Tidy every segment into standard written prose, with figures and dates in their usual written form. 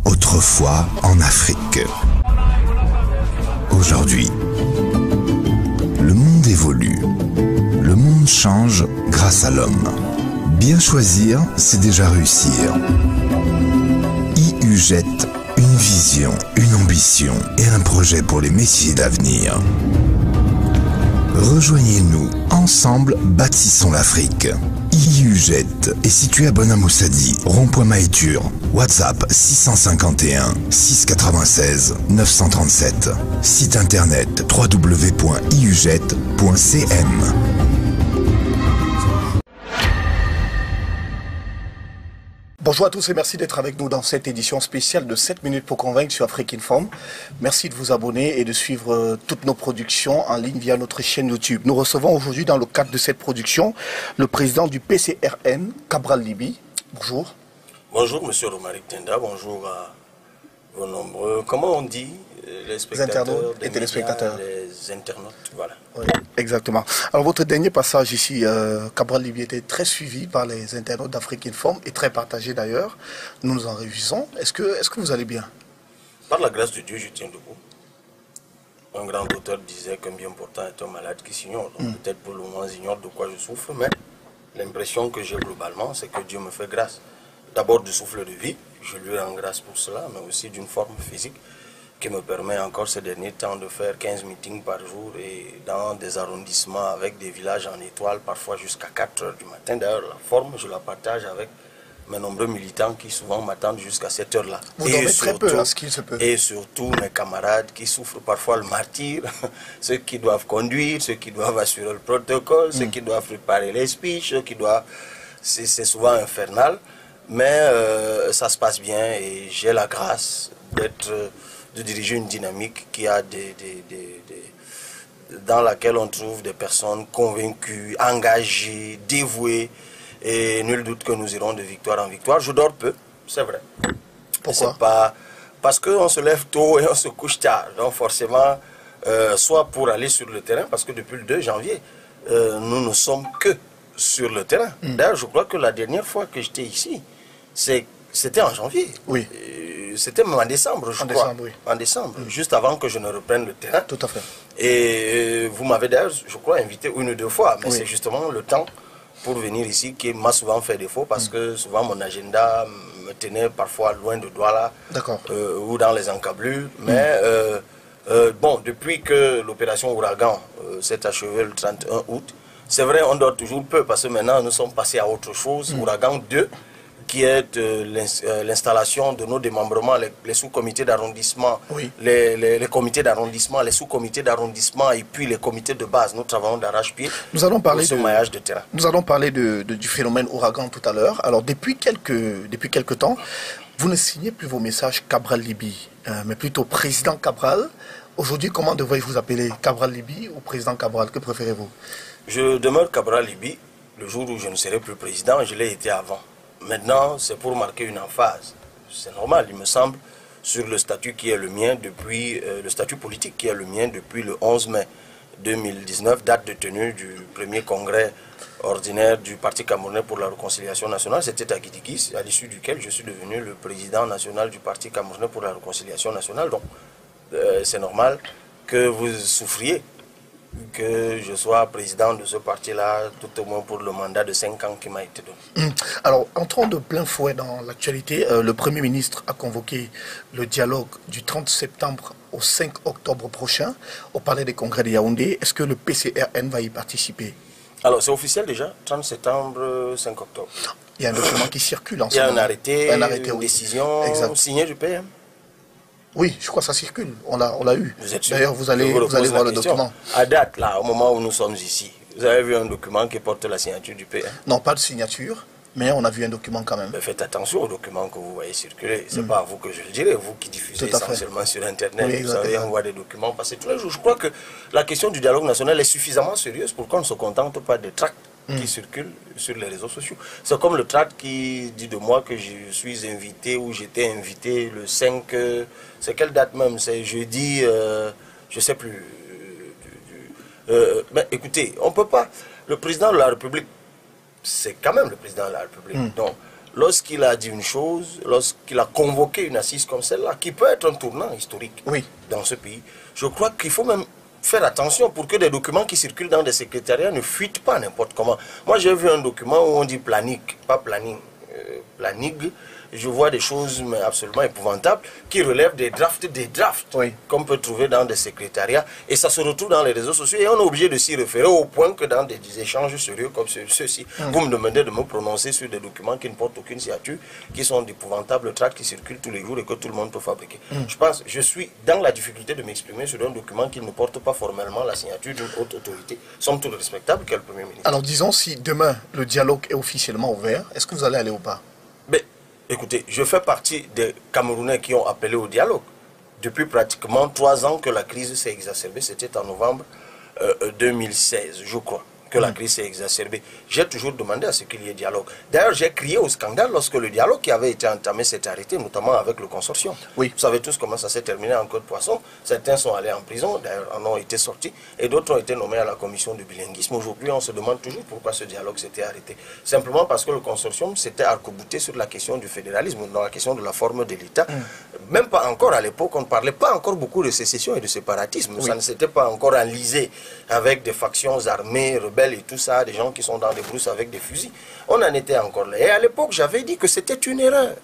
Autrefois en Afrique. Aujourd'hui, le monde évolue. Le monde change grâce à l'homme. Bien choisir, c'est déjà réussir. IU jette une vision, une ambition et un projet pour les métiers d'avenir. Rejoignez-nous, ensemble bâtissons l'Afrique. IUJET est situé à Bonamoussadi, rond-point Maïtur, WhatsApp 651 696 937, site internet www.iujet.cm. Bonjour à tous et merci d'être avec nous dans cette édition spéciale de 7 minutes pour convaincre sur Afrique Inform. Merci de vous abonner et de suivre toutes nos productions en ligne via notre chaîne YouTube. Nous recevons aujourd'hui dans le cadre de cette production le président du PCRN, Cabral Libye. Bonjour. Bonjour Monsieur Romaric Tenda, bonjour à vos nombreux, comment on dit, les spectateurs, et téléspectateurs. Les internautes, voilà. Oui, exactement. Alors votre dernier passage ici, Cabral Libye, était très suivi par les internautes d'Afrique Inform et très partagé d'ailleurs. Nous nous en réjouissons. Est-ce que vous allez bien? Par la grâce de Dieu, je tiens debout. Un grand auteur disait qu'un bien portant est un malade qui s'ignore. Peut-être pour le moment, j'ignore de quoi je souffre, mais l'impression que j'ai globalement, c'est que Dieu me fait grâce. D'abord du souffle de vie, je lui rends grâce pour cela, mais aussi d'une forme physique qui me permet encore ces derniers temps de faire 15 meetings par jour et dans des arrondissements avec des villages en étoile, parfois jusqu'à 4 heures du matin. D'ailleurs, la forme, je la partage avec mes nombreux militants qui souvent m'attendent jusqu'à cette heure-là. Vous dormez très peu, hein, ce qu'il se peut. Et surtout mes camarades qui souffrent parfois le martyre, ceux qui doivent conduire, ceux qui doivent assurer le protocole, ceux qui doivent préparer les speeches, ceux qui doivent... C'est souvent infernal, mais ça se passe bien et j'ai la grâce de diriger une dynamique qui a dans laquelle on trouve des personnes convaincues, engagées, dévouées, et nul doute que nous irons de victoire en victoire. Je dors peu, c'est vrai. Pourquoi? Parce qu'on se lève tôt et on se couche tard. Donc forcément, soit pour aller sur le terrain, parce que depuis le 2 janvier, nous ne sommes que sur le terrain. D'ailleurs, je crois que la dernière fois que j'étais ici, c'était en janvier. Oui. C'était même en décembre, je crois. Décembre, oui. En décembre, juste avant que je ne reprenne le terrain. Tout à fait. Et vous m'avez d'ailleurs, je crois, invité 1 ou 2 fois. Mais oui. c'est justement le temps pour venir ici qui m'a souvent fait défaut parce que souvent mon agenda me tenait parfois loin de Douala ou dans les encablures. Mais bon, depuis que l'opération Ouragan s'est achevée le 31 août, c'est vrai, on dort toujours peu parce que maintenant nous sommes passés à autre chose. Ouragan 2, qui est l'installation de nos démembrements, les sous-comités d'arrondissement, les comités d'arrondissement, les sous-comités d'arrondissement et puis les comités de base. Nous travaillons d'arrache-pied pour ce maillage de terrain. Nous allons parler du phénomène Ouragan tout à l'heure. Alors depuis quelques temps, vous ne signez plus vos messages Cabral Libye, mais plutôt Président Cabral. Aujourd'hui, comment devrais-je vous appeler? Cabral Libye ou Président Cabral? Que préférez-vous? Je demeure Cabral Libye. Le jour où je ne serai plus président, je l'ai été avant. Maintenant, c'est pour marquer une emphase. C'est normal, il me semble, sur le statut qui est le mien depuis, le statut politique qui est le mien depuis le 11 mai 2019, date de tenue du premier congrès ordinaire du Parti camerounais pour la réconciliation nationale. C'était à Guidigis, à l'issue duquel je suis devenu le président national du Parti camerounais pour la réconciliation nationale. Donc, c'est normal que vous souffriez que je sois président de ce parti-là, tout au moins pour le mandat de 5 ans qui m'a été donné. Alors, entrons de plein fouet dans l'actualité. Le Premier ministre a convoqué le dialogue du 30 septembre au 5 octobre prochain au Palais des Congrès de Yaoundé. Est-ce que le PCRN va y participer? Alors, c'est officiel déjà, 30 septembre, 5 octobre. Il y a un document qui circule en ce moment. Il y a un arrêté, une décision signée du PM. Oui, je crois que ça circule. On l'a eu. D'ailleurs, vous allez voir le document. À date, là, au moment où nous sommes ici, vous avez vu un document qui porte la signature du PM? Non, pas de signature, mais on a vu un document quand même. Mais faites attention aux documents que vous voyez circuler. Ce n'est pas à vous que je le dirai, vous qui diffusez essentiellement sur Internet. Oui, vous savez, on voit des documents passer tous les jours. Je crois que la question du dialogue national est suffisamment sérieuse pour qu'on ne se contente pas des tracts qui circulent sur les réseaux sociaux. C'est comme le tract qui dit de moi que je suis invité ou j'étais invité le 5... c'est quelle date même? C'est jeudi, je ne sais plus. Mais écoutez, on ne peut pas... Le président de la République, c'est quand même le président de la République. Donc, lorsqu'il a dit une chose, lorsqu'il a convoqué une assise comme celle-là, qui peut être un tournant historique dans ce pays, je crois qu'il faut même faire attention pour que des documents qui circulent dans des secrétariats ne fuitent pas n'importe comment. Moi, j'ai vu un document où on dit planique, pas planning, planig. Je vois des choses mais absolument épouvantables qui relèvent des drafts qu'on peut trouver dans des secrétariats et ça se retrouve dans les réseaux sociaux et on est obligé de s'y référer au point que dans des échanges sérieux comme ceux-ci, vous me demandez de me prononcer sur des documents qui ne portent aucune signature, qui sont d'épouvantables tracts qui circulent tous les jours et que tout le monde peut fabriquer. Je suis dans la difficulté de m'exprimer sur un document qui ne porte pas formellement la signature d'une haute autorité, somme toute respectable qu'est le Premier ministre. Alors disons, si demain le dialogue est officiellement ouvert, est-ce que vous allez aller ou pas? Écoutez, je fais partie des Camerounais qui ont appelé au dialogue. Depuis pratiquement 3 ans que la crise s'est exacerbée, c'était en novembre 2016, je crois, que la crise s'est exacerbée. J'ai toujours demandé à ce qu'il y ait dialogue. D'ailleurs, j'ai crié au scandale lorsque le dialogue qui avait été entamé s'est arrêté, notamment avec le consortium. Vous savez tous comment ça s'est terminé en queue de poisson. Certains sont allés en prison, d'ailleurs en ont été sortis, et d'autres ont été nommés à la commission du bilinguisme. Aujourd'hui, on se demande toujours pourquoi ce dialogue s'était arrêté. Simplement parce que le consortium s'était arc-bouté sur la question du fédéralisme, dans la question de la forme de l'État. Même pas encore à l'époque, on ne parlait pas encore beaucoup de sécession et de séparatisme. Ça ne s'était pas encore enlisé avec des factions armées, rebelles et tout ça, des gens qui sont dans des brousses avec des fusils. On en était encore là. Et à l'époque, j'avais dit que c'était une erreur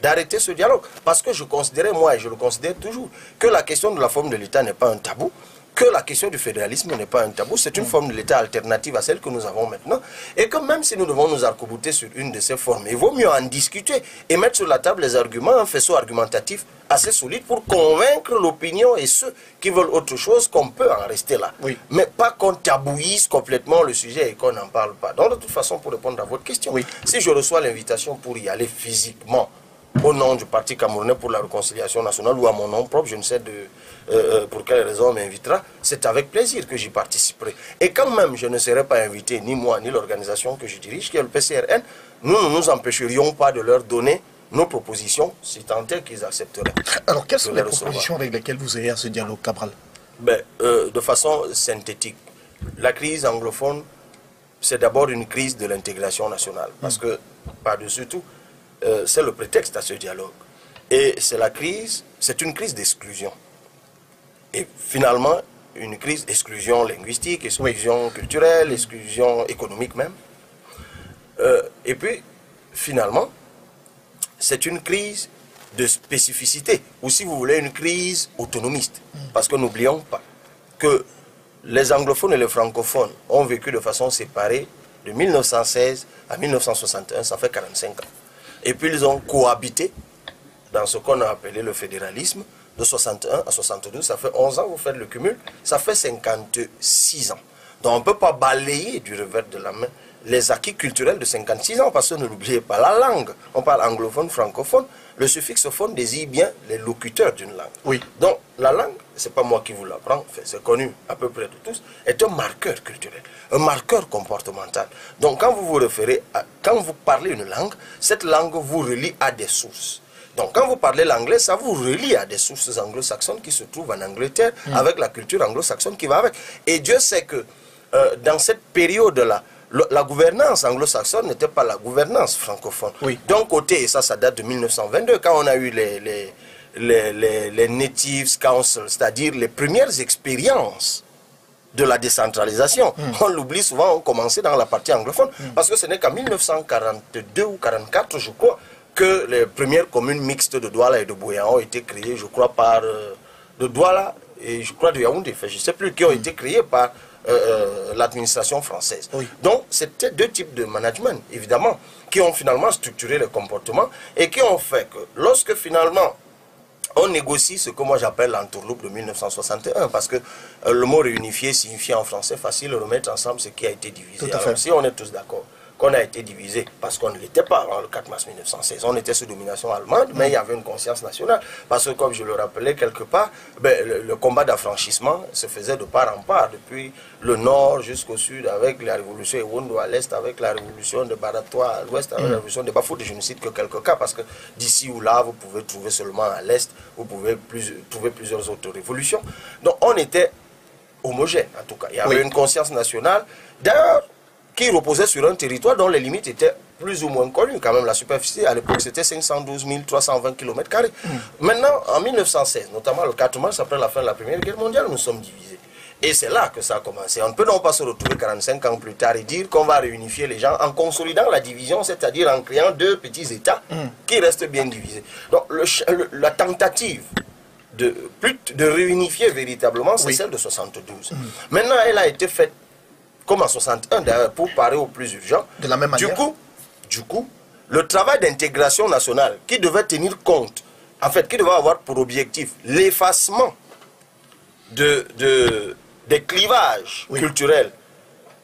d'arrêter ce dialogue. Parce que je considérais, moi, et je le considère toujours, que la question de la forme de l'État n'est pas un tabou, que la question du fédéralisme n'est pas un tabou, c'est une forme de l'État alternative à celle que nous avons maintenant, et que même si nous devons nous arc-bouter sur une de ces formes, il vaut mieux en discuter et mettre sur la table les arguments, un faisceau argumentatif assez solide pour convaincre l'opinion et ceux qui veulent autre chose qu'on peut en rester là. Mais pas qu'on tabouise complètement le sujet et qu'on n'en parle pas. Donc de toute façon, pour répondre à votre question, si je reçois l'invitation pour y aller physiquement, au nom du Parti camerounais pour la réconciliation nationale ou à mon nom propre, je ne sais pour quelle raison on m'invitera, c'est avec plaisir que j'y participerai. Et quand même je ne serai pas invité, ni moi, ni l'organisation que je dirige, qui est le PCRN, nous ne nous empêcherions pas de leur donner nos propositions, si tant est qu'ils accepteraient. Alors quelles sont les propositions avec lesquelles vous allez à ce dialogue, Cabral? De façon synthétique, la crise anglophone, c'est d'abord une crise de l'intégration nationale, parce que, par-dessus tout, c'est le prétexte à ce dialogue. Et c'est une crise d'exclusion. Et finalement, une crise d'exclusion linguistique, exclusion culturelle, exclusion économique même. Et puis, finalement, c'est une crise de spécificité, ou si vous voulez, une crise autonomiste. Parce que n'oublions pas que les anglophones et les francophones ont vécu de façon séparée de 1916 à 1961, ça fait 45 ans. Et puis ils ont cohabité dans ce qu'on a appelé le fédéralisme de 61 à 72, ça fait 11 ans, vous faites le cumul, ça fait 56 ans. Donc on ne peut pas balayer du revers de la main les acquis culturels de 56 ans, parce que ne l'oubliez pas, la langue, on parle anglophone, francophone, le suffixe phone désigne bien les locuteurs d'une langue. Donc la langue, c'est pas moi qui vous l'apprends, c'est connu à peu près de tous, est un marqueur culturel, un marqueur comportemental. Donc quand vous vous référez, quand vous parlez une langue, cette langue vous relie à des sources. Donc quand vous parlez l'anglais, ça vous relie à des sources anglo-saxonnes qui se trouvent en Angleterre, avec la culture anglo-saxonne qui va avec. Et Dieu sait que dans cette période-là, la gouvernance anglo-saxonne n'était pas la gouvernance francophone. D'un côté, et ça date de 1922, quand on a eu les Natives Council, c'est-à-dire les premières expériences de la décentralisation. On l'oublie souvent, on commençait dans la partie anglophone, parce que ce n'est qu'en 1942 ou 1944, je crois, que les premières communes mixtes de Douala et de Buea ont été créées, je crois, par de Douala et je crois de Yaoundé, je ne sais plus, qui ont été créées par l'administration française. Donc, c'était deux types de management, évidemment, qui ont finalement structuré le comportement et qui ont fait que lorsque finalement on négocie ce que moi j'appelle l'entourloupe de 1961, parce que le mot réunifié signifie en français facile remettre ensemble ce qui a été divisé. Alors, si on est tous d'accord qu'on a été divisé, parce qu'on ne l'était pas le 4 mars 1916, on était sous domination allemande, mais il y avait une conscience nationale, parce que comme je le rappelais quelque part, le combat d'affranchissement se faisait de part en part, depuis le nord jusqu'au sud, avec la révolution Ewondo à l'est, avec la révolution de Baratois à l'ouest, avec la révolution de Bafoué, je ne cite que quelques cas, parce que d'ici ou là, vous pouvez trouver seulement à l'est, vous pouvez trouver plusieurs autres révolutions. Donc on était homogène, en tout cas. Il y avait une conscience nationale, d'ailleurs, qui reposait sur un territoire dont les limites étaient plus ou moins connues. Quand même, la superficie, à l'époque, c'était 512 320 km². Maintenant, en 1916, notamment le 4 mars, après la fin de la Première Guerre mondiale, nous sommes divisés. Et c'est là que ça a commencé. On ne peut donc pas se retrouver 45 ans plus tard et dire qu'on va réunifier les gens en consolidant la division, c'est-à-dire en créant deux petits États qui restent bien divisés. Donc la tentative de réunifier véritablement, c'est celle de 72. Maintenant, elle a été faite comme en 61, d'ailleurs, pour parer au plus urgent. De la même manière. Du coup, le travail d'intégration nationale qui devait tenir compte, en fait, qui devait avoir pour objectif l'effacement des clivages culturels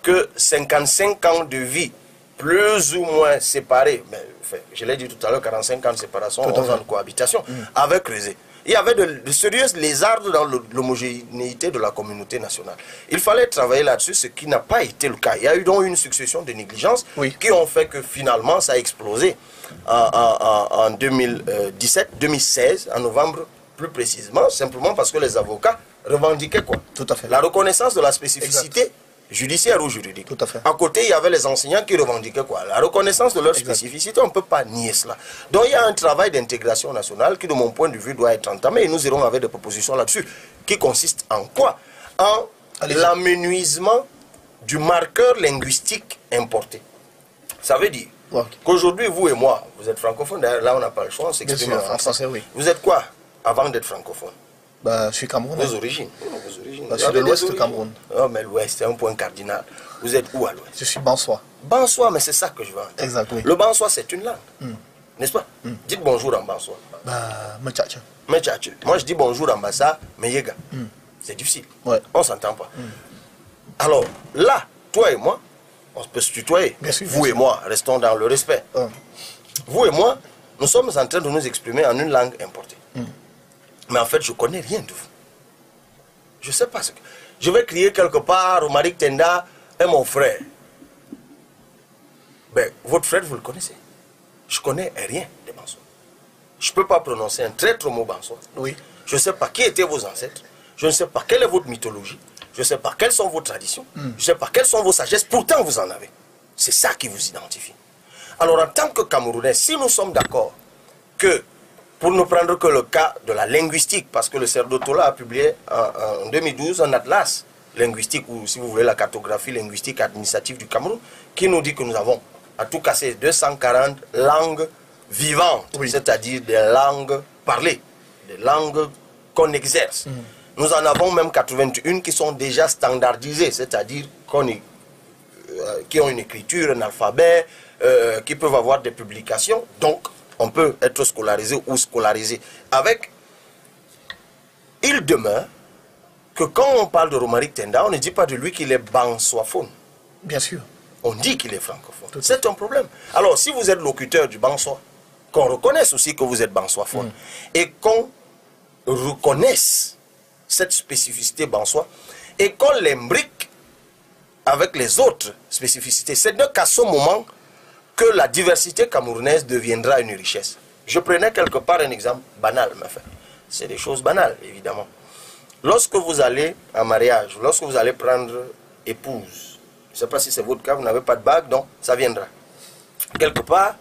que 55 ans de vie, plus ou moins séparés, mais enfin, je l'ai dit tout à l'heure, 45 ans de séparation, 11 ans de cohabitation, avaient creusé. Il y avait de sérieuses lézardes dans l'homogénéité de la communauté nationale. Il fallait travailler là-dessus, ce qui n'a pas été le cas. Il y a eu donc une succession de négligences qui ont fait que finalement ça a explosé en 2016, en novembre plus précisément, simplement parce que les avocats revendiquaient quoi? Tout à fait. La reconnaissance de la spécificité judiciaire ou juridique. Tout à fait. À côté, il y avait les enseignants qui revendiquaient quoi? La reconnaissance de leur spécificité, on ne peut pas nier cela. Donc il y a un travail d'intégration nationale qui, de mon point de vue, doit être entamé et nous irons avec des propositions là-dessus, qui consiste en quoi? En l'amenuisement du marqueur linguistique importé. Ça veut dire qu'aujourd'hui, vous et moi, vous êtes francophones, d'ailleurs là on n'a pas le choix, on s'exprime en français. Vous êtes quoi avant d'être francophone? Bah, je suis Camerounais. Vos origines. Bah, je suis de l'ouest du Cameroun. Oh, mais l'ouest, c'est un point cardinal. Vous êtes où à l'ouest? Je suis Bansois. Bansois, mais c'est ça que je veux entendre. Exact, oui. Le Bansois, c'est une langue. N'est-ce pas? Dites bonjour en Bansois. Bah, Mtchacha. Mtchacha. Moi, je dis bonjour en Bassa, mais Yega. C'est difficile. Ouais. On ne s'entend pas. Alors, là, toi et moi, on peut se tutoyer. Bien sûr, vous et moi, restons dans le respect. Vous et moi, nous sommes en train de nous exprimer en une langue importée. Mais en fait, je ne connais rien de vous. Je ne sais pas ce que... Je vais crier quelque part, Romaric Tenda est mon frère. Ben, votre frère, vous le connaissez. Je ne connais rien de Bansois. Je ne peux pas prononcer un traître mot Bansois. Oui. Je ne sais pas qui étaient vos ancêtres. Je ne sais pas quelle est votre mythologie. Je ne sais pas quelles sont vos traditions. Je ne sais pas quelles sont vos sagesses. Pourtant, vous en avez. C'est ça qui vous identifie. Alors, en tant que Camerounais, si nous sommes d'accord que, pour ne prendre que le cas de la linguistique, parce que le CERDO Tola a publié en 2012 un atlas linguistique, ou si vous voulez la cartographie linguistique administrative du Cameroun, qui nous dit que nous avons à tout casser 240 langues vivantes, c'est-à-dire des langues parlées, des langues qu'on exerce. Nous en avons même 81 qui sont déjà standardisées, c'est-à-dire qui ont une écriture, un alphabet, qui peuvent avoir des publications, donc on peut être scolarisé ou scolarisé avec. Il demeure que quand on parle de Romaric Tenda, on ne dit pas de lui qu'il est bansoaphone. Bien sûr. On dit qu'il est francophone. C'est un problème. Alors, si vous êtes locuteur du bansois, qu'on reconnaisse aussi que vous êtes bansoaphone, et qu'on reconnaisse cette spécificité bansois, et qu'on l'imbrique avec les autres spécificités, c'est donc qu'à ce moment que la diversité camerounaise deviendra une richesse. Je prenais quelque part un exemple banal, mais enfin, c'est des choses banales, évidemment. Lorsque vous allez en mariage, lorsque vous allez prendre épouse, je ne sais pas si c'est votre cas, vous n'avez pas de bague, donc ça viendra. Quelque part,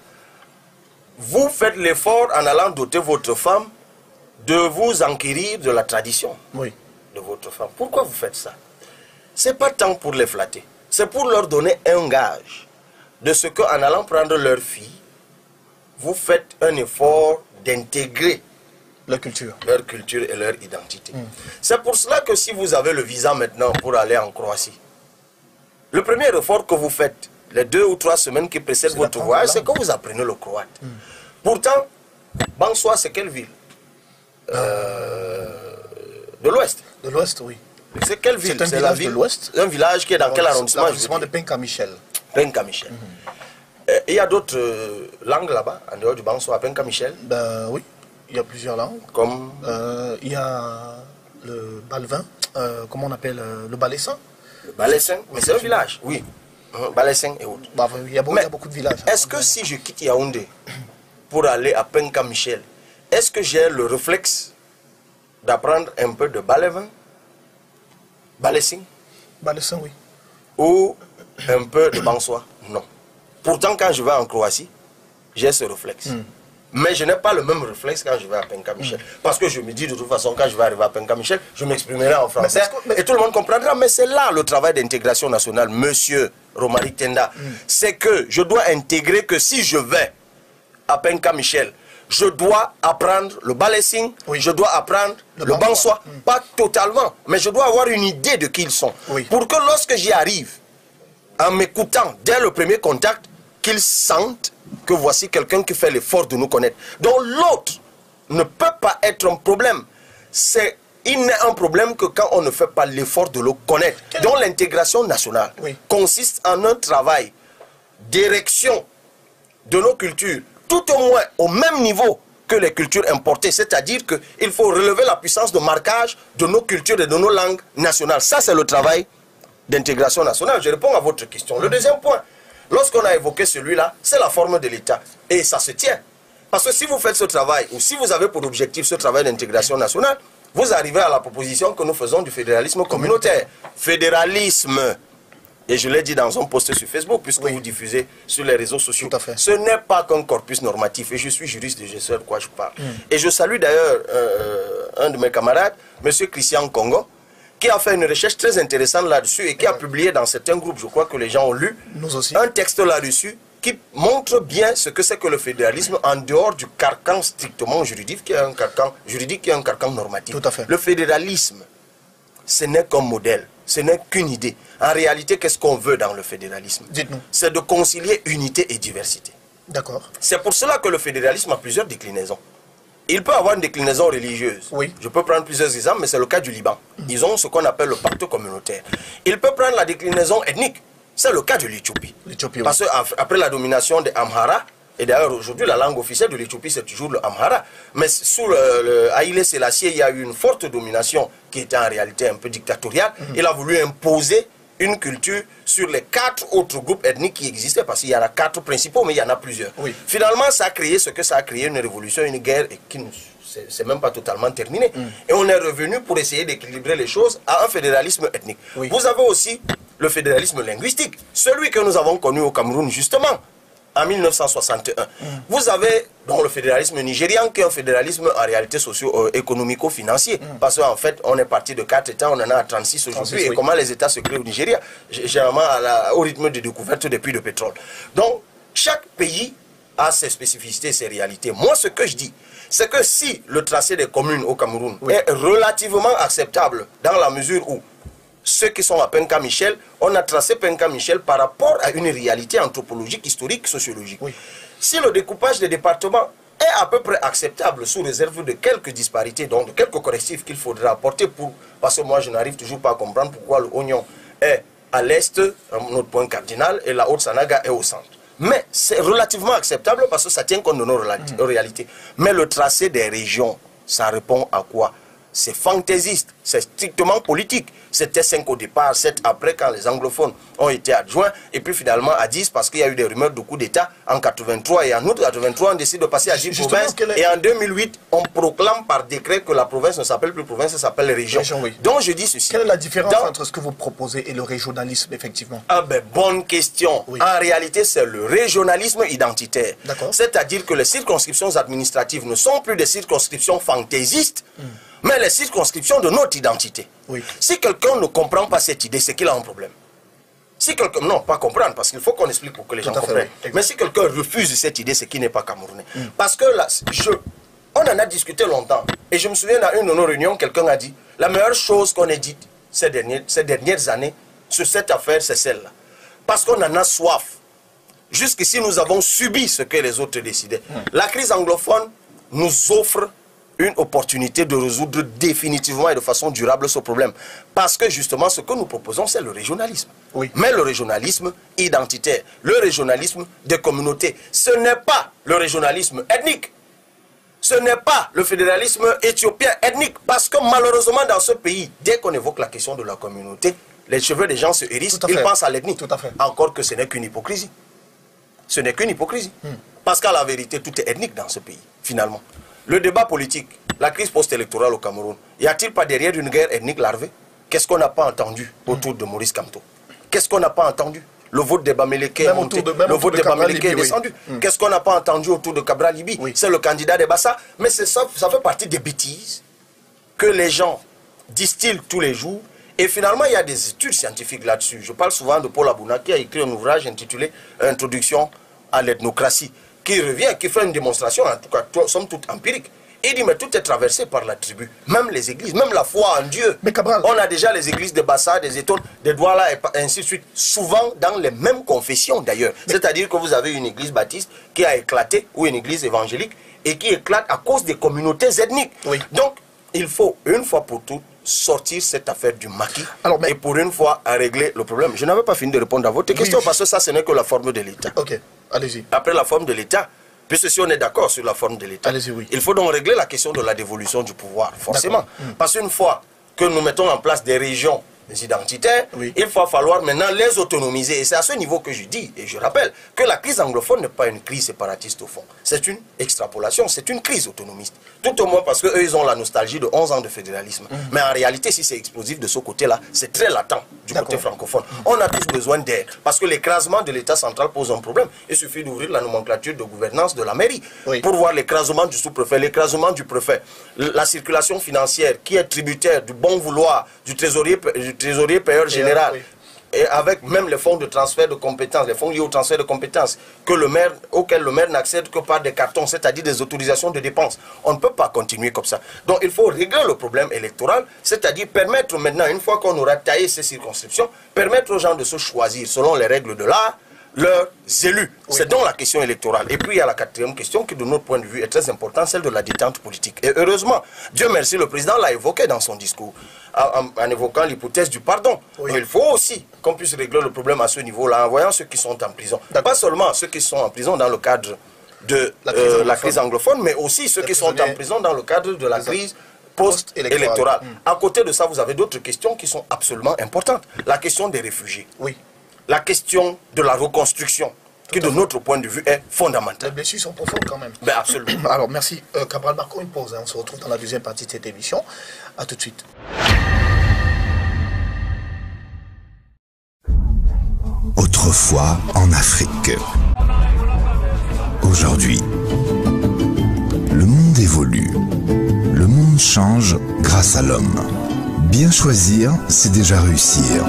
vous faites l'effort en allant doter votre femme de vous enquérir de la tradition de votre femme. Pourquoi vous faites ça? Ce n'est pas tant pour les flatter, c'est pour leur donner un gage de ce qu'en allant prendre leur fille, vous faites un effort d'intégrer leur culture et leur identité. C'est pour cela que si vous avez le visa maintenant pour aller en Croatie, le premier effort que vous faites, les 2 ou 3 semaines qui précèdent votre voyage, c'est que vous apprenez le croate. Pourtant, Bansois, c'est quelle ville? De l'Ouest. De l'Ouest, oui. C'est quelle ville? C'est la ville de l'Ouest. Un village qui est dans quel arrondissement? L'arrondissement de Penka-Michel. Penka-Michel. Il y a d'autres langues là-bas, en dehors du Bansois, à Penka-Michel? Ben oui, il y a plusieurs langues. Comme il y a le balvin, comment on appelle le balessin. Le balessin, mais c'est un village, oui. Balessin et autres. Bah, il y a beaucoup de villages. Est-ce que si je quitte Yaoundé pour aller à Penka-Michel, est-ce que j'ai le réflexe d'apprendre un peu de balevin? Balessin? Balessin, oui. Ou un peu de Bansois? Non. Pourtant, quand je vais en Croatie, j'ai ce réflexe. Mais je n'ai pas le même réflexe quand je vais à Penka Michel. Parce que je me dis de toute façon, quand je vais arriver à Penka Michel, je m'exprimerai en français et tout le monde comprendra. Mais c'est là le travail d'intégration nationale, monsieur Romaric Tenda. C'est que je dois intégrer que si je vais à Penka Michel, je dois apprendre le balessing, je dois apprendre le Bansois. Pas totalement, mais je dois avoir une idée de qui ils sont. Pour que lorsque j'y arrive, en m'écoutant dès le premier contact, qu'ils sentent que voici quelqu'un qui fait l'effort de nous connaître. Donc l'autre ne peut pas être un problème. Il n'est un problème que quand on ne fait pas l'effort de le connaître. Donc l'intégration nationale consiste en un travail d'érection de nos cultures, tout au moins au même niveau que les cultures importées. C'est-à-dire qu'il faut relever la puissance de marquage de nos cultures et de nos langues nationales. Ça, c'est le travail d'intégration nationale. Je réponds à votre question. Le deuxième point, lorsqu'on a évoqué celui-là, c'est la forme de l'État. Et ça se tient. Parce que si vous faites ce travail, ou si vous avez pour objectif ce travail d'intégration nationale, vous arrivez à la proposition que nous faisons du fédéralisme communautaire. Fédéralisme, et je l'ai dit dans un post sur Facebook, puisque vous diffusez sur les réseaux sociaux, ce n'est pas qu'un corpus normatif. Et je suis juriste et je sais de quoi je parle. Et je salue d'ailleurs un de mes camarades, M. Christian Congo, qui a fait une recherche très intéressante là-dessus et qui a publié dans certains groupes, je crois que les gens ont lu, un texte là-dessus qui montre bien ce que c'est que le fédéralisme en dehors du carcan strictement juridique, qui est un carcan normatif. Le fédéralisme, ce n'est qu'un modèle, ce n'est qu'une idée. En réalité, qu'est-ce qu'on veut dans le fédéralisme? Dites-nous. C'est de concilier unité et diversité. D'accord. C'est pour cela que le fédéralisme a plusieurs déclinaisons. Il peut avoir une déclinaison religieuse. Je peux prendre plusieurs exemples, mais c'est le cas du Liban. Ils ont ce qu'on appelle le pacte communautaire. Il peut prendre la déclinaison ethnique. C'est le cas de l'Éthiopie. Parce qu'après la domination des Amhara, et d'ailleurs aujourd'hui la langue officielle de l'Éthiopie c'est toujours le Amhara, mais sous le Haïlé Sélassié, il y a eu une forte domination qui était en réalité un peu dictatoriale. Il a voulu imposer une culture sur les 4 autres groupes ethniques qui existaient, parce qu'il y en a 4 principaux, mais il y en a plusieurs. Finalement, ça a créé ce que ça a créé, une révolution, une guerre, et qui c'est même pas totalement terminé. Et on est revenu pour essayer d'équilibrer les choses à un fédéralisme ethnique. Vous avez aussi le fédéralisme linguistique, celui que nous avons connu au Cameroun, justement, en 1961. Vous avez donc le fédéralisme nigérian, qui est un fédéralisme en réalité socio-économico-financier. Parce qu'en fait, on est parti de 4 États, on en a 36 aujourd'hui. Et comment les États se créent au Nigeria? Généralement au rythme de découverte des puits de pétrole. Donc, chaque pays a ses spécificités, ses réalités. Moi, ce que je dis, c'est que si le tracé des communes au Cameroun est relativement acceptable, dans la mesure où ceux qui sont à Penka Michel, on a tracé Penka Michel par rapport à une réalité anthropologique, historique, sociologique. Si le découpage des départements est à peu près acceptable, sous réserve de quelques disparités, donc de quelques correctifs qu'il faudra apporter parce que moi je n'arrive toujours pas à comprendre pourquoi le Oignon est à l'est, notre point cardinal, et la Haute-Sanaga est au centre. Mais c'est relativement acceptable parce que ça tient compte de nos réalités. Mais le tracé des régions, ça répond à quoi? C'est fantaisiste, c'est strictement politique. C'était 5 au départ, 7 après quand les anglophones ont été adjoints. Et puis finalement à 10 parce qu'il y a eu des rumeurs de coup d'État en 83. Et en août 83, on décide de passer à 10 provinces. Et en 2008, on proclame par décret que la province ne s'appelle plus province, elle s'appelle région. Donc je dis ceci. Quelle est la différence entre ce que vous proposez et le régionalisme, effectivement? Ah ben, bonne question. En réalité, c'est le régionalisme identitaire. C'est-à-dire que les circonscriptions administratives ne sont plus des circonscriptions fantaisistes, mais les circonscriptions de notre identité. Si quelqu'un ne comprend pas cette idée, c'est qu'il a un problème. Si quelqu'un... Non, pas comprendre, parce qu'il faut qu'on explique pour que les gens comprennent. Mais si quelqu'un refuse cette idée, c'est qu'il n'est pas camerounais. Parce que là, on en a discuté longtemps. Et je me souviens, dans une de nos réunions, quelqu'un a dit, la meilleure chose qu'on ait dite ces dernières années sur cette affaire, c'est celle-là. Parce qu'on en a soif. Jusqu'ici, nous avons subi ce que les autres décidaient. La crise anglophone nous offre une opportunité de résoudre définitivement et de façon durable ce problème. Parce que justement, ce que nous proposons, c'est le régionalisme. Mais le régionalisme identitaire, le régionalisme des communautés. Ce n'est pas le régionalisme ethnique. Ce n'est pas le fédéralisme éthiopien ethnique. Parce que malheureusement, dans ce pays, dès qu'on évoque la question de la communauté, les cheveux des gens se hérissent, ils pensent à l'ethnie. Encore que ce n'est qu'une hypocrisie. Ce n'est qu'une hypocrisie. Parce qu'à la vérité, tout est ethnique dans ce pays, finalement. Le débat politique, la crise post-électorale au Cameroun, y a-t-il pas derrière une guerre ethnique larvée? Qu'est-ce qu'on n'a pas entendu autour de Maurice Kamto? Qu'est-ce qu'on n'a pas entendu? le vote des Bamileke est monté, le vote des Bamileke est descendu. Qu'est-ce qu'on n'a pas entendu autour de Cabral Libi? C'est le candidat des Bassa. Mais ça fait partie des bêtises que les gens distillent tous les jours. Et finalement, il y a des études scientifiques là-dessus. Je parle souvent de Paul Abouna qui a écrit un ouvrage intitulé « Introduction à l'ethnocratie » qui revient, qui fait une démonstration, en tout cas, somme toute empirique. Il dit, mais tout est traversé par la tribu, même les églises, même la foi en Dieu. Mais Cabral, on a déjà les églises de Bassa, des Étoiles, des Douala et ainsi de suite, souvent dans les mêmes confessions d'ailleurs. C'est-à-dire que vous avez une église baptiste qui a éclaté, ou une église évangélique, et qui éclate à cause des communautés ethniques. Donc, il faut, une fois pour toutes, sortir cette affaire du maquis et pour une fois à régler le problème. Je n'avais pas fini de répondre à votre question parce que ça, ce n'est que la forme de l'État. Ok, allez-y. Après la forme de l'État, puisque si on est d'accord sur la forme de l'État, il faut donc régler la question de la dévolution du pouvoir, forcément. Parce qu'une fois que nous mettons en place des régions identitaires, il va falloir maintenant les autonomiser. Et c'est à ce niveau que je dis, et je rappelle, que la crise anglophone n'est pas une crise séparatiste au fond. C'est une extrapolation, c'est une crise autonomiste. Tout au moins parce qu'eux, ils ont la nostalgie de 11 ans de fédéralisme. Mais en réalité, si c'est explosif de ce côté-là, c'est très latent du côté francophone. On a tous besoin d'aide. Parce que l'écrasement de l'État central pose un problème. Il suffit d'ouvrir la nomenclature de gouvernance de la mairie pour voir l'écrasement du sous-préfet, l'écrasement du préfet, la circulation financière qui est tributaire du bon vouloir du trésorier payeur général. Et avec même les fonds de transfert de compétences, les fonds liés au transfert de compétences, auxquels le maire n'accède que par des cartons, c'est-à-dire des autorisations de dépenses. On ne peut pas continuer comme ça. Donc il faut régler le problème électoral, c'est-à-dire permettre maintenant, une fois qu'on aura taillé ces circonscriptions, permettre aux gens de se choisir selon les règles de l'art, leurs élus. C'est donc la question électorale. Et puis il y a la quatrième question qui, de notre point de vue, est très importante, celle de la détente politique. Et heureusement, Dieu merci, le président l'a évoqué dans son discours, en évoquant l'hypothèse du pardon. Mais il faut aussi qu'on puisse régler le problème à ce niveau-là, en voyant ceux qui sont en prison. Pas seulement ceux qui sont en prison dans le cadre de la crise anglophone, mais aussi ceux qui sont en prison dans le cadre de la crise post-électorale. À côté de ça, vous avez d'autres questions qui sont absolument importantes. La question des réfugiés. La question de la reconstruction, qui de notre point de vue est fondamentale. Les blessures sont profondes quand même. Ben absolument. Alors merci. Cabral, marquons une pause. On se retrouve dans la deuxième partie de cette émission. A tout de suite. Autrefois en Afrique. Aujourd'hui, le monde évolue. Le monde change grâce à l'homme. Bien choisir, c'est déjà réussir.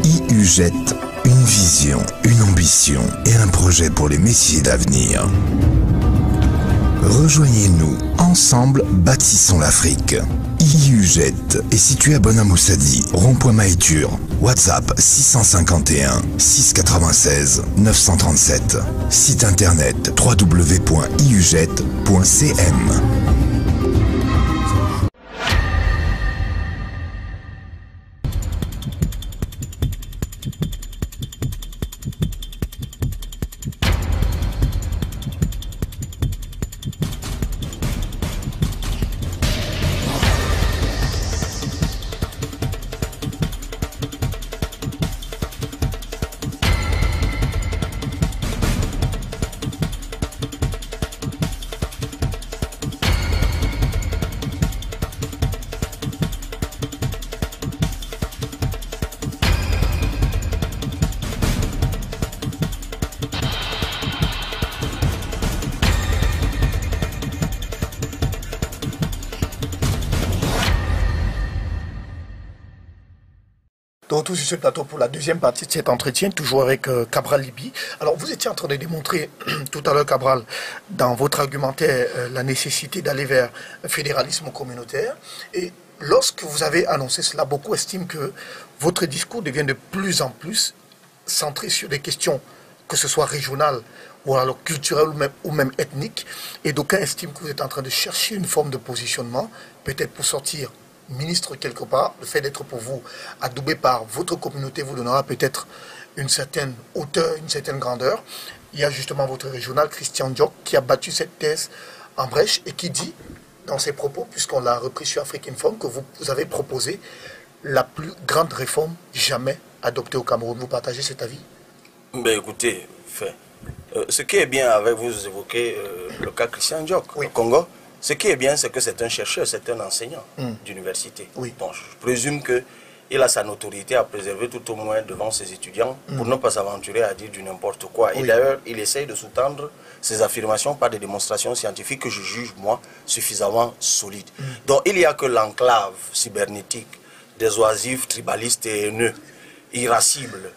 IU jette une vision, une ambition et un projet pour les métiers d'avenir. Rejoignez-nous, ensemble bâtissons l'Afrique. IUJET est situé à Bonamoussadi, rond-point Maïtur, WhatsApp 651 696 937, site internet www.iujet.cm. De retour sur ce plateau pour la deuxième partie de cet entretien, toujours avec Cabral Libi. Alors, vous étiez en train de démontrer tout à l'heure, Cabral, dans votre argumentaire, la nécessité d'aller vers un fédéralisme communautaire. Et lorsque vous avez annoncé cela, beaucoup estiment que votre discours devient de plus en plus centré sur des questions, que ce soit régionales ou alors culturelles ou même ethniques. Et d'aucuns estiment que vous êtes en train de chercher une forme de positionnement, peut-être pour sortir ministre quelque part. Le fait d'être pour vous adoubé par votre communauté vous donnera peut-être une certaine hauteur, une certaine grandeur. Il y a justement votre régional, Christian Diok, qui a battu cette thèse en brèche et qui dit, dans ses propos, puisqu'on l'a repris sur Afrique Inform, que vous avez proposé la plus grande réforme jamais adoptée au Cameroun. Vous partagez cet avis? Ben écoutez, ce qui est bien avec vous évoquez le cas Christian Diok au Congo. Ce qui est bien, c'est que c'est un chercheur, c'est un enseignant d'université. Donc, je présume qu'il il a sa notoriété à préserver tout au moins devant ses étudiants pour ne pas s'aventurer à dire du n'importe quoi. Et d'ailleurs, il essaye de sous-tendre ses affirmations par des démonstrations scientifiques que je juge, moi, suffisamment solides. Donc, il n'y a que l'enclave cybernétique des oisifs, tribalistes et haineux, irascibles,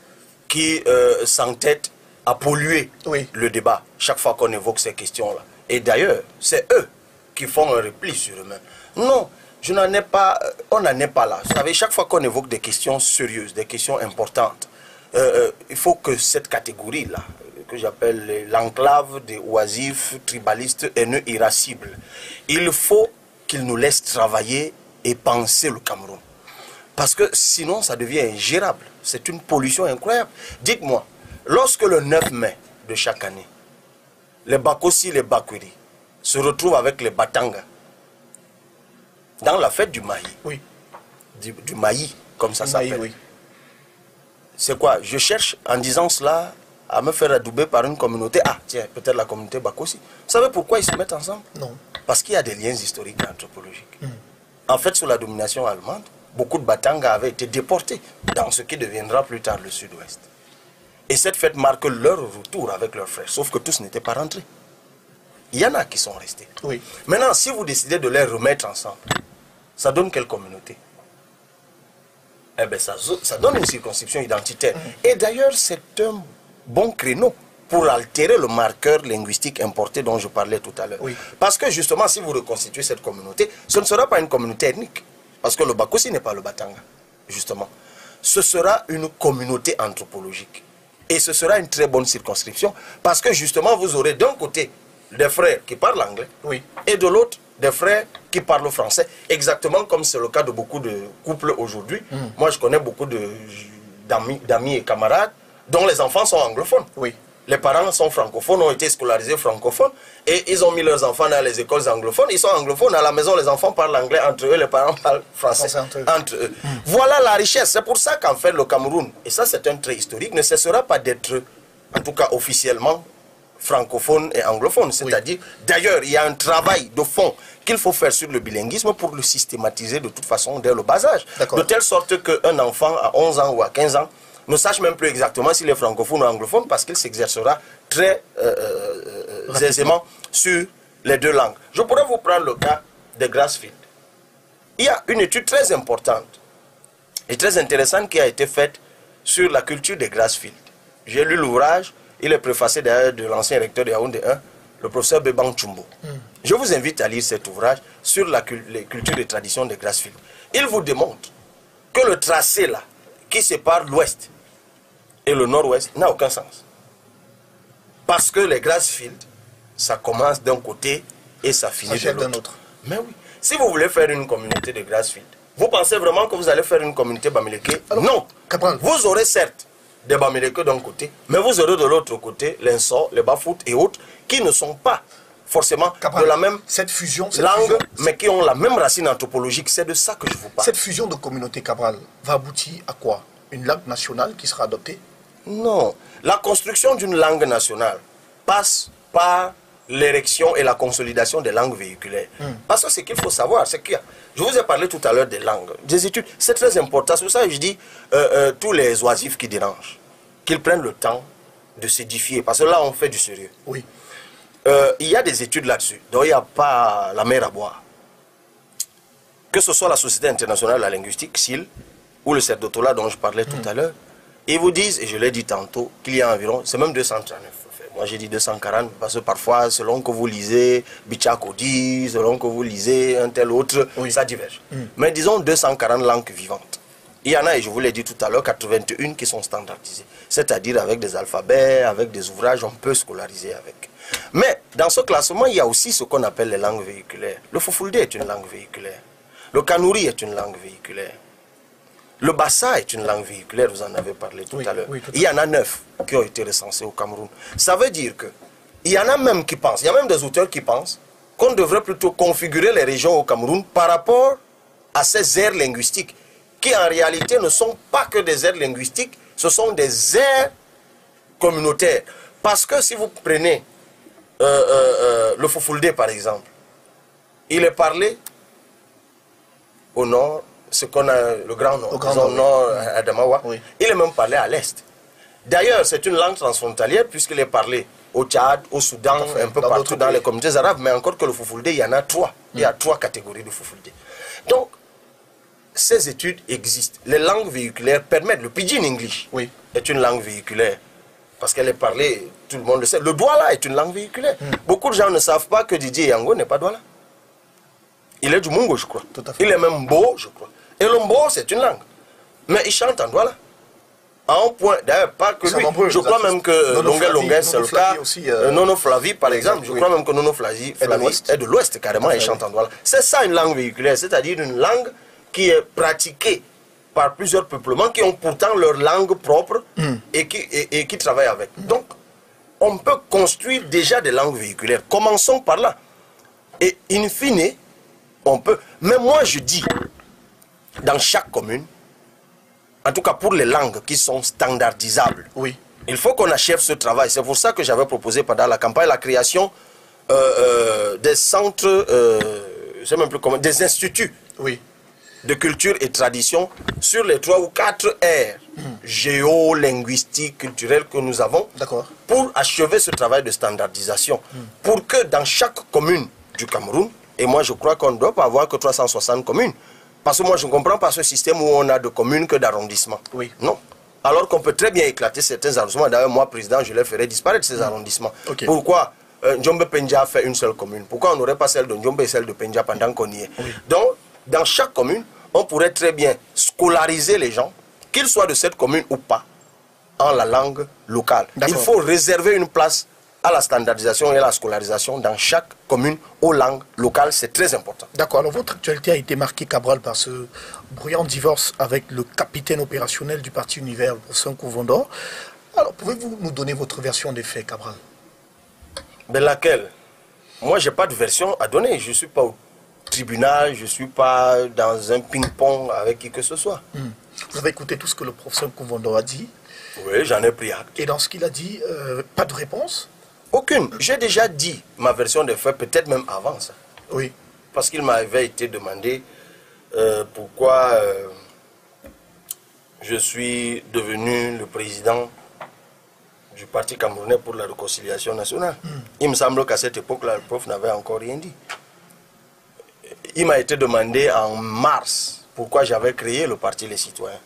qui s'entêtent à polluer le débat chaque fois qu'on évoque ces questions-là. Et d'ailleurs, c'est eux qui font un repli sur eux-mêmes. Non, je n'en ai pas, on n'en est pas là. Vous savez, chaque fois qu'on évoque des questions sérieuses, des questions importantes, il faut que cette catégorie-là, que j'appelle l'enclave des oisifs, tribalistes, haineux, irascibles, il faut qu'ils nous laissent travailler et penser le Cameroun. Parce que sinon, ça devient ingérable. C'est une pollution incroyable. Dites-moi, lorsque le 9 mai de chaque année, les Bakossi, les Bakwiri se retrouvent avec les Batanga dans la fête du Maï. Oui. Du Maï, comme ça s'appelle. Oui. C'est quoi? Je cherche en disant cela à me faire adouber par une communauté. Ah, tiens, peut-être la communauté Bakossi. Vous savez pourquoi ils se mettent ensemble? Non. Parce qu'il y a des liens historiques et anthropologiques. En fait, sous la domination allemande, beaucoup de Batanga avaient été déportés dans ce qui deviendra plus tard le sud-ouest. Et cette fête marque leur retour avec leurs frères, sauf que tous n'étaient pas rentrés. Il y en a qui sont restés. Oui. Maintenant, si vous décidez de les remettre ensemble, ça donne quelle communauté? Eh bien, ça donne une circonscription identitaire. Et d'ailleurs, c'est un bon créneau pour altérer le marqueur linguistique importé dont je parlais tout à l'heure. Oui. Parce que justement, si vous reconstituez cette communauté, ce ne sera pas une communauté ethnique. Parce que le Bakossi n'est pas le Batanga, justement. Ce sera une communauté anthropologique. Et ce sera une très bonne circonscription. Parce que justement, vous aurez d'un côté des frères qui parlent anglais, et de l'autre, des frères qui parlent français, exactement comme c'est le cas de beaucoup de couples aujourd'hui. Moi, je connais beaucoup d'amis et camarades dont les enfants sont anglophones. Oui. Les parents sont francophones, ont été scolarisés francophones, et ils ont mis leurs enfants dans les écoles anglophones. Ils sont anglophones, à la maison, les enfants parlent anglais entre eux, les parents parlent français entre eux. Voilà la richesse. C'est pour ça qu'en fait, le Cameroun, et ça c'est un trait historique, ne cessera pas d'être, en tout cas officiellement, francophone et anglophone. C'est-à-dire, d'ailleurs, il y a un travail de fond qu'il faut faire sur le bilinguisme pour le systématiser de toute façon dès le bas âge. De telle sorte qu'un enfant à 11 ans ou à 15 ans ne sache même plus exactement s'il est francophone ou anglophone parce qu'il s'exercera très aisément sur les deux langues. Je pourrais vous prendre le cas de Grassfield. Il y a une étude très importante et très intéressante qui a été faite sur la culture de Grassfield. J'ai lu l'ouvrage, il est préfacé d'ailleurs de l'ancien recteur de Yaoundé 1, le professeur Beban Chumbo. Je vous invite à lire cet ouvrage sur les cultures et traditions de Grassfield. Il vous démontre que le tracé là, qui sépare l'ouest et le nord-ouest, n'a aucun sens. Parce que les Grassfield, ça commence d'un côté et ça finit de l'autre. Mais oui, si vous voulez faire une communauté de Grassfield, vous pensez vraiment que vous allez faire une communauté Bamileke? Non. Vous aurez certes des Bamileke d'un côté, mais vous aurez de l'autre côté les Nsor, les Bafout et autres qui ne sont pas forcément de la même langue, mais qui ont la même racine anthropologique. C'est de ça que je vous parle. Cette fusion de communautés, Cabral, va aboutir à quoi? Une langue nationale qui sera adoptée? Non. La construction d'une langue nationale passe par l'érection et la consolidation des langues véhiculaires. Parce que ce qu'il faut savoir, c'est que je vous ai parlé tout à l'heure des langues, des études. C'est très important. C'est pour ça que je dis tous les oisifs qui dérangent, qu'ils prennent le temps de s'édifier. Parce que là, on fait du sérieux. Oui. Il y a des études là-dessus. Donc, il n'y a pas la mer à boire. Que ce soit la Société internationale de la linguistique, SIL, ou le CERDOTOLA dont je parlais tout à l'heure, ils vous disent, et je l'ai dit tantôt, qu'il y a environ, c'est même 239. Moi j'ai dit 240 parce que parfois, selon que vous lisez Bichako dit, selon que vous lisez un tel autre, ça diverge. Mais disons 240 langues vivantes. Il y en a, et je vous l'ai dit tout à l'heure, 81 qui sont standardisées. C'est-à-dire avec des alphabets, avec des ouvrages, on peut scolariser avec. Mais dans ce classement, il y a aussi ce qu'on appelle les langues véhiculaires. Le Fufulde est une langue véhiculaire. Le Kanuri est une langue véhiculaire. Le Bassa est une langue véhiculaire, vous en avez parlé tout à l'heure. Il y en a 9 qui ont été recensés au Cameroun. Ça veut dire que il y en a même qui pensent, il y a même des auteurs qui pensent qu'on devrait plutôt configurer les régions au Cameroun par rapport à ces aires linguistiques qui en réalité ne sont pas que des aires linguistiques, ce sont des aires communautaires. Parce que si vous prenez le Fufulde par exemple, il est parlé au nord, ce qu'on a, le Grand Nord, Grand Nord, Adamawa. Oui. Il est même parlé à l'Est. D'ailleurs, c'est une langue transfrontalière puisqu'il est parlé au Tchad, au Soudan, un peu partout dans les communautés arabes, mais encore que le Fufulde, il y en a 3. Il y a 3 catégories de Fufulde. Donc, ces études existent. Les langues véhiculaires permettent, le Pidgin English est une langue véhiculaire. Parce qu'elle est parlée, tout le monde le sait. Le Douala est une langue véhiculaire. Beaucoup de gens ne savent pas que Didier Yango n'est pas Douala. Il est du Mungo, je crois. Il est même Mbo, je crois. Et le Mbo, c'est une langue. Mais il chante en Douala. À un point, d'ailleurs, pas que lui. Je crois même que Longuet, c'est le cas. Nono Flavie, par exemple, je crois même que Nono Flavie est de l'Ouest, carrément, et chante en Douala. C'est ça une langue véhiculaire, c'est-à-dire une langue qui est pratiquée par plusieurs peuplements qui ont pourtant leur langue propre et qui travaillent avec. Donc, on peut construire déjà des langues véhiculaires. Commençons par là. Et in fine, on peut... Mais moi, je dis, dans chaque commune, en tout cas pour les langues qui sont standardisables, il faut qu'on achève ce travail. C'est pour ça que j'avais proposé pendant la campagne la création des centres, je sais même plus comment, des instituts de culture et tradition sur les 3 ou 4 aires géo-linguistiques, culturelles que nous avons pour achever ce travail de standardisation. Pour que dans chaque commune du Cameroun, et moi je crois qu'on ne doit pas avoir que 360 communes, parce que moi je ne comprends pas ce système où on a de communes que d'arrondissements. Non. Alors qu'on peut très bien éclater certains arrondissements. D'ailleurs, moi, président, je les ferai disparaître, ces arrondissements. Pourquoi Ndjombe Pendja fait une seule commune? Pourquoi on n'aurait pas celle de Ndjombe et celle de Pendja pendant qu'on y est? Donc, dans chaque commune, on pourrait très bien scolariser les gens, qu'ils soient de cette commune ou pas, en la langue locale. Il faut réserver une place à la standardisation et à la scolarisation dans chaque commune aux langues locales, c'est très important. D'accord, alors votre actualité a été marquée, Cabral, par ce bruyant divorce avec le capitaine opérationnel du Parti Univers, le professeur Kouvondor. Alors, pouvez-vous nous donner votre version des faits, Cabral? Mais laquelle? Moi, je n'ai pas de version à donner, je ne suis pas au tribunal, je ne suis pas dans un ping-pong avec qui que ce soit. Vous avez écouté tout ce que le professeur Kouvondor a dit? Oui, j'en ai pris acte. Et dans ce qu'il a dit, pas de réponse? Aucune. J'ai déjà dit ma version des faits, peut-être même avant ça. Parce qu'il m'avait été demandé pourquoi je suis devenu le président du Parti camerounais pour la réconciliation nationale. Il me semble qu'à cette époque-là, le prof n'avait encore rien dit. Il m'a été demandé en mars pourquoi j'avais créé le Parti Les Citoyens.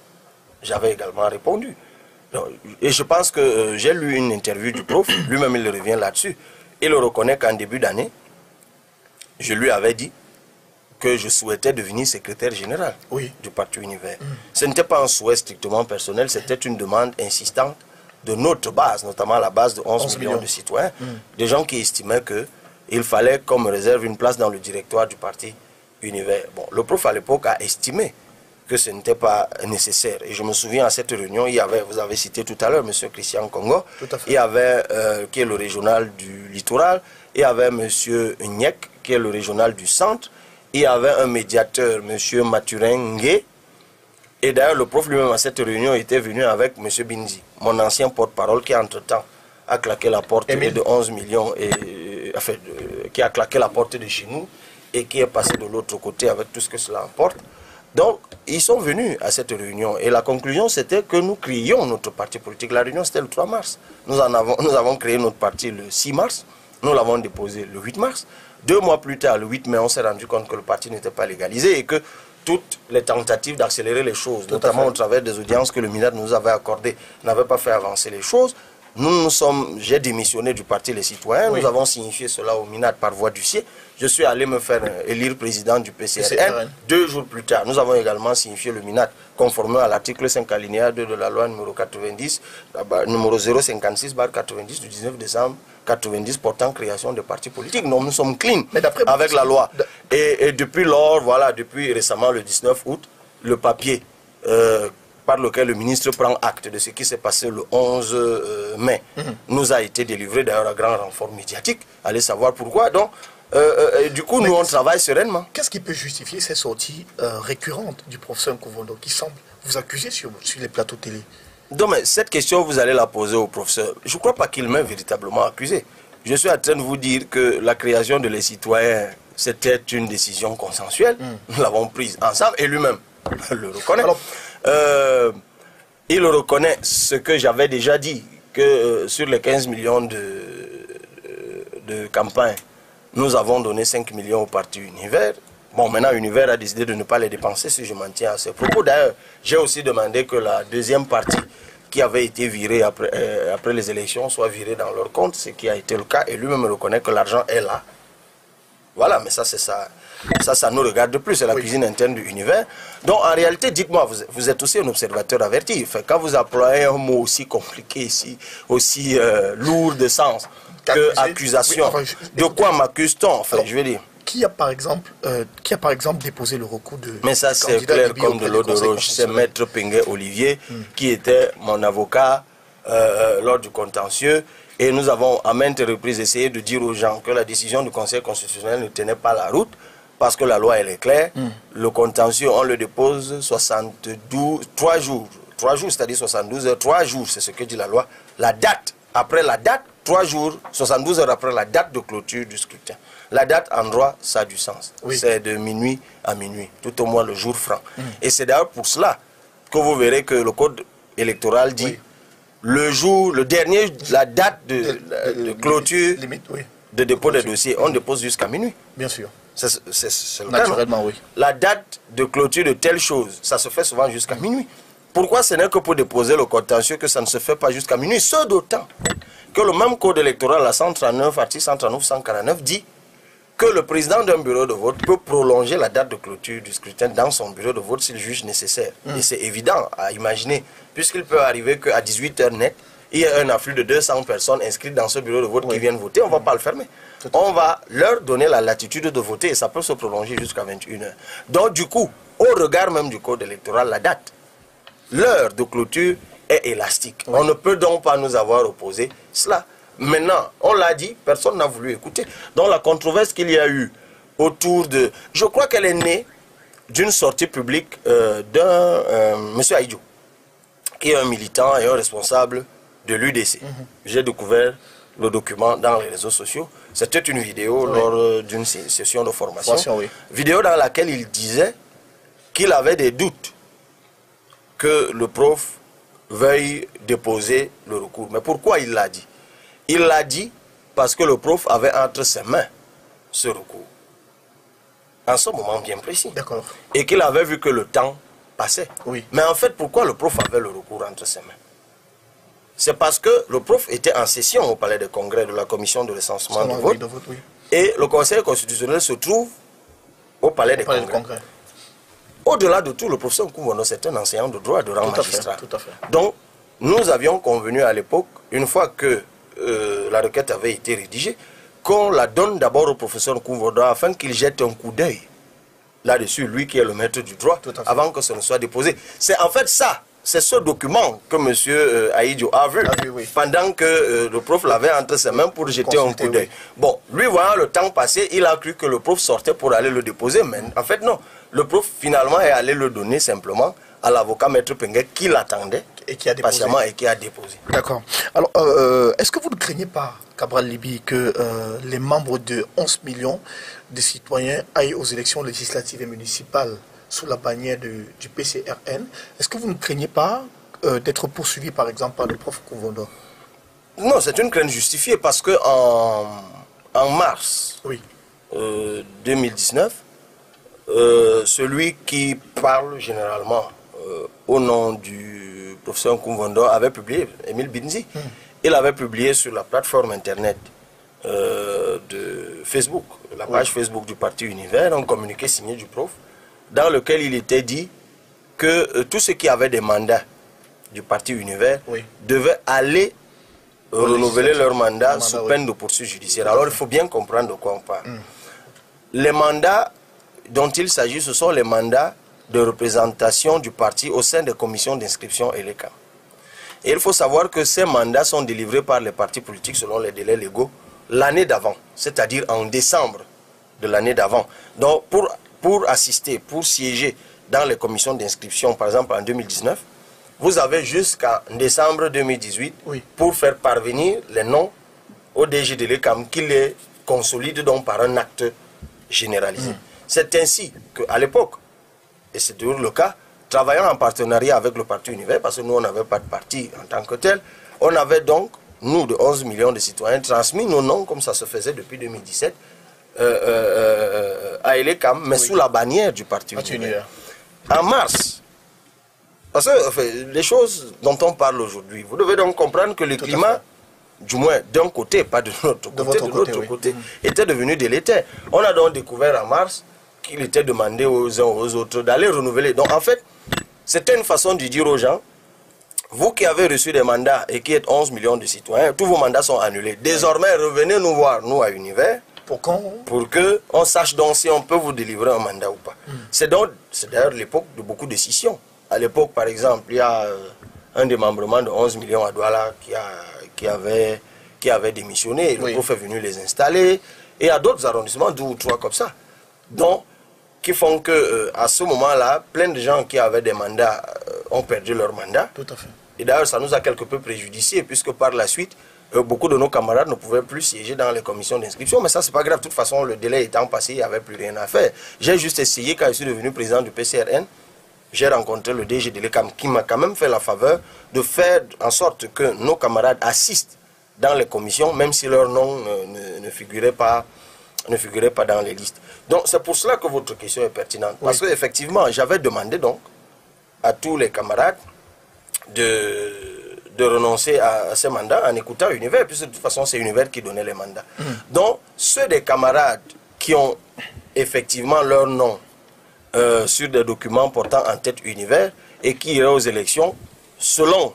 J'avais également répondu. Et je pense que j'ai lu une interview du prof, lui-même il revient là-dessus. Il reconnaît qu'en début d'année, je lui avais dit que je souhaitais devenir secrétaire général du Parti Univers. Ce n'était pas un souhait strictement personnel, c'était une demande insistante de notre base, notamment la base de 11 millions de citoyens, des gens qui estimaient qu'il fallait qu'on me réserve une place dans le directoire du Parti Univers. Bon, le prof à l'époque a estimé que ce n'était pas nécessaire. Et je me souviens à cette réunion, il y avait, vous avez cité tout à l'heure, M. Christian Congo, il y avait, qui est le régional du littoral, il y avait M. Nyek, qui est le régional du centre, il y avait un médiateur, M. Mathurin Ngué, et d'ailleurs le prof lui-même à cette réunion était venu avec M. Binzi, mon ancien porte-parole qui entre-temps a claqué la porte de 11 millions, et, enfin, qui a claqué la porte de chez nous, et qui est passé de l'autre côté avec tout ce que cela emporte. Donc, ils sont venus à cette réunion et la conclusion c'était que nous créions notre parti politique. La réunion c'était le 3 mars. Nous avons créé notre parti le 6 mars. Nous l'avons déposé le 8 mars. 2 mois plus tard, le 8 mai, on s'est rendu compte que le parti n'était pas légalisé et que toutes les tentatives d'accélérer les choses, notamment au travers des audiences que le MINAD nous avait accordées, n'avaient pas fait avancer les choses. J'ai démissionné du Parti Les Citoyens, nous avons signifié cela au MINAD par voie d'huissier. Je suis allé me faire élire président du PCRN. 2 jours plus tard, nous avons également signifié le MINAD, conformément à l'article 5 alinéa 2 de la loi numéro 90, numéro 056/90 du 19 décembre 90 portant création de partis politiques. Nous sommes clean avec la loi. Et depuis lors, voilà, depuis récemment le 19 août, le papier par lequel le ministre prend acte de ce qui s'est passé le 11 mai nous a été délivré d'ailleurs à grand renfort médiatique. Allez savoir pourquoi. Donc, du coup, nous on travaille sereinement. Qu'est-ce qui peut justifier ces sorties récurrentes du professeur Kouvondor qui semble vous accuser sur les plateaux télé? Donc, mais cette question, vous allez la poser au professeur. Je ne crois pas qu'il m'ait véritablement accusé. Je suis en train de vous dire que la création de les citoyens, c'était une décision consensuelle. Nous l'avons prise ensemble et lui-même le reconnaît. Il reconnaît ce que j'avais déjà dit, que sur les 15 millions de campagne, nous avons donné 5 millions au parti Univers. Bon, maintenant, Univers a décidé de ne pas les dépenser, si je m'en tiens à ces propos. D'ailleurs, j'ai aussi demandé que la deuxième partie qui avait été virée après les élections soit virée dans leur compte, ce qui a été le cas, et lui-même reconnaît que l'argent est là. Voilà, mais ça, c'est ça. Ça nous regarde plus, c'est la cuisine interne de l'univers. Donc, en réalité, dites-moi, vous êtes aussi un observateur averti. Enfin, quand vous employez un mot aussi compliqué ici, aussi lourd de sens que accusation, de quoi m'accuse-t-on, enfin, je veux dire. Qui a par exemple déposé le recours de... Mais ça, c'est clair comme de l'eau de roche. C'est Maître Pinguet Olivier, qui était mon avocat lors du contentieux. Et nous avons à maintes reprises essayé de dire aux gens que la décision du Conseil constitutionnel ne tenait pas la route, parce que la loi, elle est claire. Le contentieux, on le dépose 3 jours, c'est-à-dire 72 heures, 3 jours, c'est ce que dit la loi. La date, après la date, 3 jours, 72 heures après la date de clôture du scrutin. La date en droit, ça a du sens. C'est de minuit à minuit, tout au moins le jour franc. Et c'est d'ailleurs pour cela que vous verrez que le code électoral dit le jour, le dernier, la date de clôture de dépôt des dossiers, on dépose jusqu'à minuit. Bien sûr. C'est le naturellement, oui. La date de clôture de telle chose, ça se fait souvent jusqu'à minuit. Pourquoi ce n'est que pour déposer le contentieux que ça ne se fait pas jusqu'à minuit? Ce d'autant que le même code électoral, la 139, article 139, 149, dit que le président d'un bureau de vote peut prolonger la date de clôture du scrutin dans son bureau de vote s'il juge nécessaire. Et c'est évident à imaginer, puisqu'il peut arriver qu'à 18h net, il y a un afflux de 200 personnes inscrites dans ce bureau de vote qui viennent voter, on ne va pas le fermer. On va leur donner la latitude de voter et ça peut se prolonger jusqu'à 21h. Donc du coup, au regard même du code électoral, la date, l'heure de clôture est élastique. On ne peut donc pas nous avoir opposé cela. Maintenant, on l'a dit, personne n'a voulu écouter. Donc la controverse qu'il y a eu autour de... Je crois qu'elle est née d'une sortie publique d'un M. Aïdjo, qui est un militant et un responsable de l'UDC. J'ai découvert le document dans les réseaux sociaux. C'était une vidéo lors d'une session de formation. Vidéo dans laquelle il disait qu'il avait des doutes que le prof veuille déposer le recours. Mais pourquoi il l'a dit? Il l'a dit parce que le prof avait entre ses mains ce recours. En ce moment bien précis. D'accord. Et qu'il avait vu que le temps passait. Mais en fait, pourquoi le prof avait le recours entre ses mains? C'est parce que le prof était en session au palais des congrès de la commission de recensement de vote. Et le conseil constitutionnel se trouve au palais des congrès. Au-delà de tout, le professeur Nkoumbono, c'est un enseignant de droit de rang magistrat. Donc, nous avions convenu à l'époque, une fois que la requête avait été rédigée, qu'on la donne d'abord au professeur Nkoumbono afin qu'il jette un coup d'œil là-dessus, lui qui est le maître du droit, avant que ce ne soit déposé. C'est en fait ça, c'est ce document que M. Aïdjo a vu, pendant que le prof l'avait entre ses mains pour jeter un coup d'œil. Bon, lui voyant le temps passer, il a cru que le prof sortait pour aller le déposer, mais en fait non. Le prof finalement est allé le donner simplement à l'avocat Maître Pinguet qui l'attendait et qui a déposé. Patiemment et qui a déposé. D'accord. Alors, est-ce que vous ne craignez pas, Cabral Libye, que les membres de 11 millions de citoyens aillent aux élections législatives et municipales sous la bannière du PCRN? Est-ce que vous ne craignez pas d'être poursuivi, par exemple, par le prof Nkoumbono? Non, c'est une crainte justifiée parce que en mars 2019, celui qui parle généralement au nom du professeur Nkoumbono avait publié, Émile Binzi, il avait publié sur la plateforme internet de Facebook, la page Facebook du parti Univers, un communiqué signé du prof, dans lequel il était dit que tous ceux qui avaient des mandats du parti Univers devaient aller renouveler leur mandat sous peine de poursuite judiciaire. Alors il faut bien comprendre de quoi on parle. Les mandats dont il s'agit, ce sont les mandats de représentation du parti au sein des commissions d'inscription et les camps. Et il faut savoir que ces mandats sont délivrés par les partis politiques selon les délais légaux l'année d'avant, c'est-à-dire en décembre de l'année d'avant. Donc pour assister, pour siéger dans les commissions d'inscription, par exemple en 2019, vous avez jusqu'en décembre 2018 pour faire parvenir les noms au DG de l'ECAM qui les consolide donc par un acte généralisé. C'est ainsi qu'à l'époque, et c'est toujours le cas, travaillant en partenariat avec le parti Univers, parce que nous, on n'avait pas de parti en tant que tel, on avait donc, nous, de 11 millions de citoyens, transmis nos noms, comme ça se faisait depuis 2017, à Elecam, mais sous la bannière du parti Univers. En mars, parce que enfin, les choses dont on parle aujourd'hui, vous devez donc comprendre que le climat, du moins d'un côté, pas de notre côté, de l'autre côté, était devenu délétère. On a donc découvert en mars qu'il était demandé aux uns aux autres d'aller renouveler. Donc en fait, c'était une façon de dire aux gens, vous qui avez reçu des mandats et qui êtes 11 millions de citoyens, tous vos mandats sont annulés. Désormais, revenez nous voir, nous à Univers, pour qu'on sache donc si on peut vous délivrer un mandat ou pas. C'est d'ailleurs l'époque de beaucoup de scissions. À l'époque, par exemple, il y a un démembrement de 11 millions à Douala qui avait démissionné. Le prof est venu les installer. Et il y a d'autres arrondissements, 2 ou 3 comme ça. Donc, qui font que à ce moment-là, plein de gens qui avaient des mandats ont perdu leur mandat. Tout à fait. Et d'ailleurs, ça nous a quelque peu préjudicié, puisque par la suite, beaucoup de nos camarades ne pouvaient plus siéger dans les commissions d'inscription. Mais ça, c'est pas grave. De toute façon, le délai étant passé, il n'y avait plus rien à faire. J'ai juste essayé, quand je suis devenu président du PCRN, j'ai rencontré le DG de l'ECAM qui m'a quand même fait la faveur de faire en sorte que nos camarades assistent dans les commissions, même si leur nom ne figurait pas dans les listes. Donc c'est pour cela que votre question est pertinente. Parce qu'effectivement, j'avais demandé donc à tous les camarades de renoncer à ces mandats en écoutant Univers, puisque de toute façon c'est Univers qui donnait les mandats. Donc ceux des camarades qui ont effectivement leur nom sur des documents portant en tête Univers et qui iraient aux élections, selon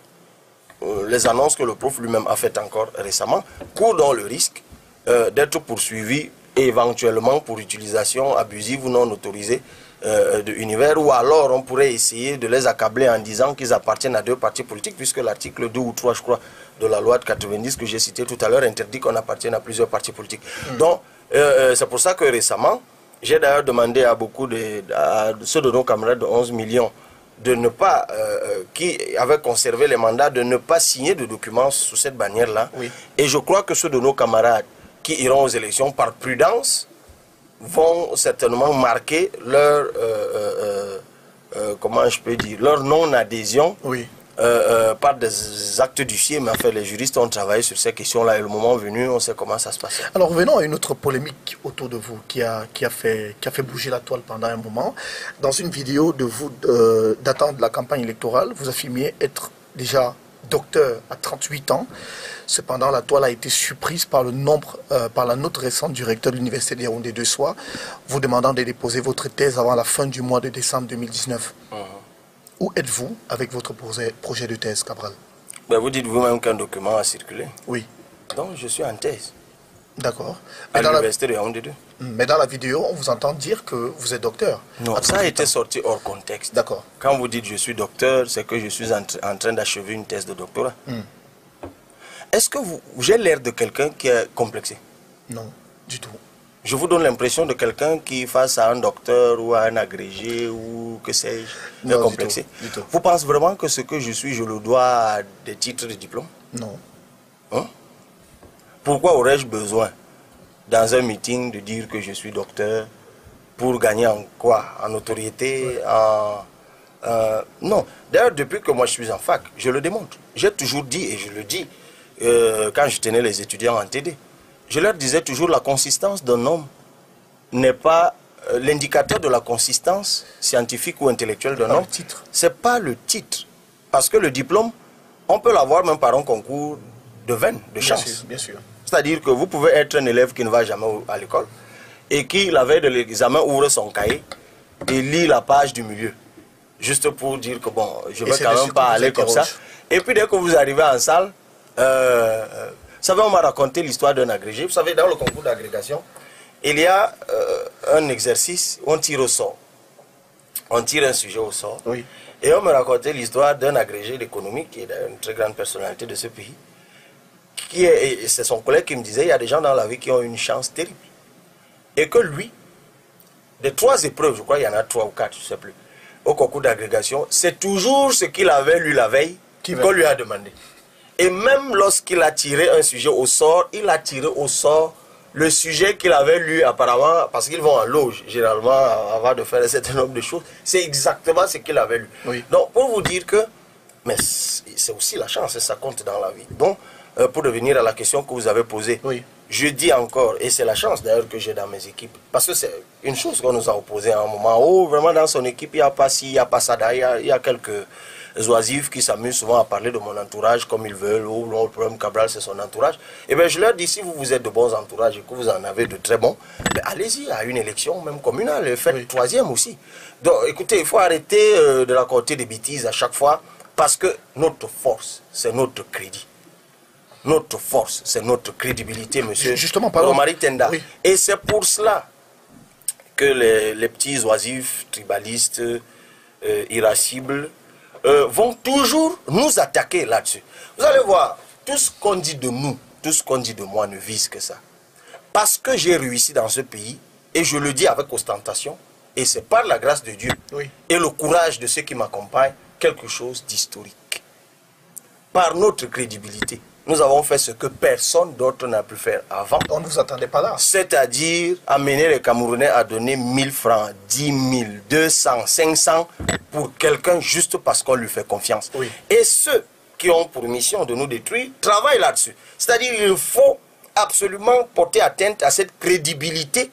les annonces que le prof lui-même a faites encore récemment, courent donc le risque d'être poursuivis et éventuellement pour utilisation abusive ou non autorisée de Univers, ou alors on pourrait essayer de les accabler en disant qu'ils appartiennent à 2 partis politiques, puisque l'article 2 ou 3, je crois, de la loi de 90 que j'ai cité tout à l'heure interdit qu'on appartienne à plusieurs partis politiques. Donc, c'est pour ça que récemment, j'ai d'ailleurs demandé à beaucoup à ceux de nos camarades de 11 millions de ne pas, qui avaient conservé les mandats, de ne pas signer de documents sous cette bannière-là. Et je crois que ceux de nos camarades qui iront aux élections par prudence vont certainement marquer leur, comment je peux dire, leur non-adhésion par des actes d'huissier. Mais enfin, les juristes ont travaillé sur ces questions-là et le moment venu, on sait comment ça se passe. Alors revenons à une autre polémique autour de vous qui a fait bouger la toile pendant un moment. Dans une vidéo de vous datant de la campagne électorale, vous affirmiez être déjà docteur à 38 ans. Cependant, la toile a été surprise par la note récente du recteur de l'Université de Yaoundé de Soie, vous demandant de déposer votre thèse avant la fin du mois de décembre 2019. Où êtes-vous avec votre projet de thèse, Cabral? Ben, vous dites vous-même qu'un document a circulé. Oui. Donc, je suis en thèse. D'accord. À l'Université de Yaoundé 2. Mais dans la vidéo, on vous entend dire que vous êtes docteur. Non, ça a été sorti hors contexte. D'accord. Quand vous dites je suis docteur, c'est que je suis en train d'achever une thèse de doctorat. Est-ce que j'ai l'air de quelqu'un qui est complexé? Non, du tout. Je vous donne l'impression de quelqu'un qui, face à un docteur ou à un agrégé ou que sais-je, est complexé. Du tout. Vous pensez vraiment que ce que je suis, je le dois à des titres de diplôme? Non. Hein? Pourquoi aurais-je besoin, dans un meeting, de dire que je suis docteur pour gagner en quoi? En notoriété, non. D'ailleurs, depuis que moi je suis en fac, je le démontre. J'ai toujours dit, et je le dis, quand je tenais les étudiants en TD, je leur disais toujours, la consistance d'un homme n'est pas l'indicateur de la consistance scientifique ou intellectuelle d'un homme. C'est pas le titre. Parce que le diplôme, on peut l'avoir même par un concours de veine, de chance. Bien sûr. C'est-à-dire que vous pouvez être un élève qui ne va jamais à l'école et qui, la veille de l'examen, ouvre son cahier et lit la page du milieu. Juste pour dire que bon, je ne vais quand même pas aller comme ça. Et puis dès que vous arrivez en salle, vous savez, on m'a raconté l'histoire d'un agrégé. Vous savez, dans le concours d'agrégation, il y a un exercice où on tire au sort. On tire un sujet au sort. Oui. Et on me racontait l'histoire d'un agrégé d'économie qui est une très grande personnalité de ce pays. C'est son collègue qui me disait, il y a des gens dans la vie qui ont une chance terrible. Et que lui, des 3 épreuves, je crois il y en a 3 ou 4, je ne sais plus, au concours d'agrégation, c'est toujours ce qu'il avait lu la veille qu'on lui a demandé. Et même lorsqu'il a tiré un sujet au sort, il a tiré au sort le sujet qu'il avait lu apparemment, parce qu'ils vont en loge généralement avant de faire un certain nombre de choses, c'est exactement ce qu'il avait lu. Oui. Donc pour vous dire que, mais c'est aussi la chance, et ça compte dans la vie. Donc pour revenir à la question que vous avez posée, oui. Je dis encore, et c'est la chance d'ailleurs que j'ai dans mes équipes, parce que c'est une chose qu'on nous a opposé à un moment, oh vraiment dans son équipe il n'y a pas ci, il n'y a pas ça, il y a quelques oisifs qui s'amusent souvent à parler de mon entourage comme ils veulent, oh non, le problème Cabral c'est son entourage. Et bien je leur dis, si vous êtes de bons entourages et que vous en avez de très bons, allez-y à une élection même communale, faites troisième aussi. Donc écoutez, il faut arrêter de raconter des bêtises à chaque fois, parce que notre force, c'est notre crédit. Notre force, c'est notre crédibilité, monsieur Romaric Tenda. Oui. Et c'est pour cela que les petits oisifs, tribalistes, irascibles, vont toujours nous attaquer là-dessus. Vous allez voir, tout ce qu'on dit de nous, tout ce qu'on dit de moi ne vise que ça. Parce que j'ai réussi dans ce pays, et je le dis avec ostentation, et c'est par la grâce de Dieu et le courage de ceux qui m'accompagnent, quelque chose d'historique. Par notre crédibilité. Nous avons fait ce que personne d'autre n'a pu faire avant. On ne vous attendait pas là. C'est-à-dire amener les Camerounais à donner 1000 francs, 10 000, 200, 500 pour quelqu'un juste parce qu'on lui fait confiance. Oui. Et ceux qui ont pour mission de nous détruire travaillent là-dessus. C'est-à-dire qu'il faut absolument porter atteinte à cette crédibilité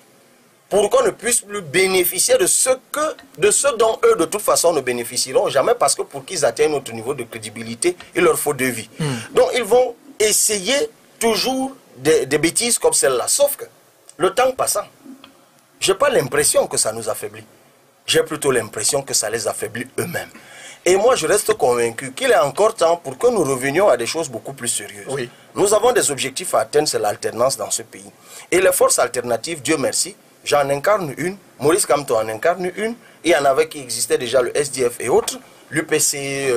pour qu'on ne puisse plus bénéficier de ce dont eux de toute façon ne bénéficieront jamais, parce que pour qu'ils atteignent notre niveau de crédibilité, il leur faut 2 vies. Donc ils vont essayer toujours des bêtises comme celle-là. Sauf que le temps passant, je n'ai pas l'impression que ça nous affaiblit. J'ai plutôt l'impression que ça les affaiblit eux-mêmes. Et moi, je reste convaincu qu'il est encore temps pour que nous revenions à des choses beaucoup plus sérieuses. Oui. Nous avons des objectifs à atteindre, c'est l'alternance dans ce pays. Et les forces alternatives, Dieu merci, j'en incarne une, Maurice Kamto en incarne une, il y en avait qui existait déjà, le SDF et autres, l'UPC,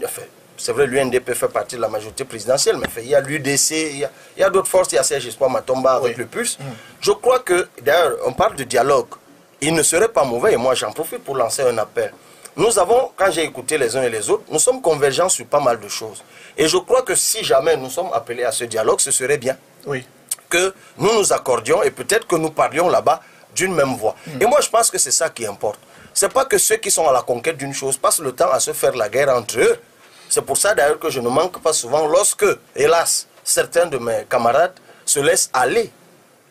enfin, c'est vrai, l'UNDP fait partie de la majorité présidentielle, mais il y a l'UDC, il y a d'autres forces, il y a Serge Espoir Matomba avec le Pulse. Je crois que, d'ailleurs, on parle de dialogue, il ne serait pas mauvais, et moi j'en profite pour lancer un appel. Nous avons, quand j'ai écouté les uns et les autres, nous sommes convergents sur pas mal de choses. Et je crois que si jamais nous sommes appelés à ce dialogue, ce serait bien. Oui. Que nous nous accordions et peut-être que nous parlions là-bas d'une même voix. Et moi, je pense que c'est ça qui importe. Ce n'est pas que ceux qui sont à la conquête d'une chose passent le temps à se faire la guerre entre eux. C'est pour ça d'ailleurs que je ne manque pas souvent lorsque, hélas, certains de mes camarades se laissent aller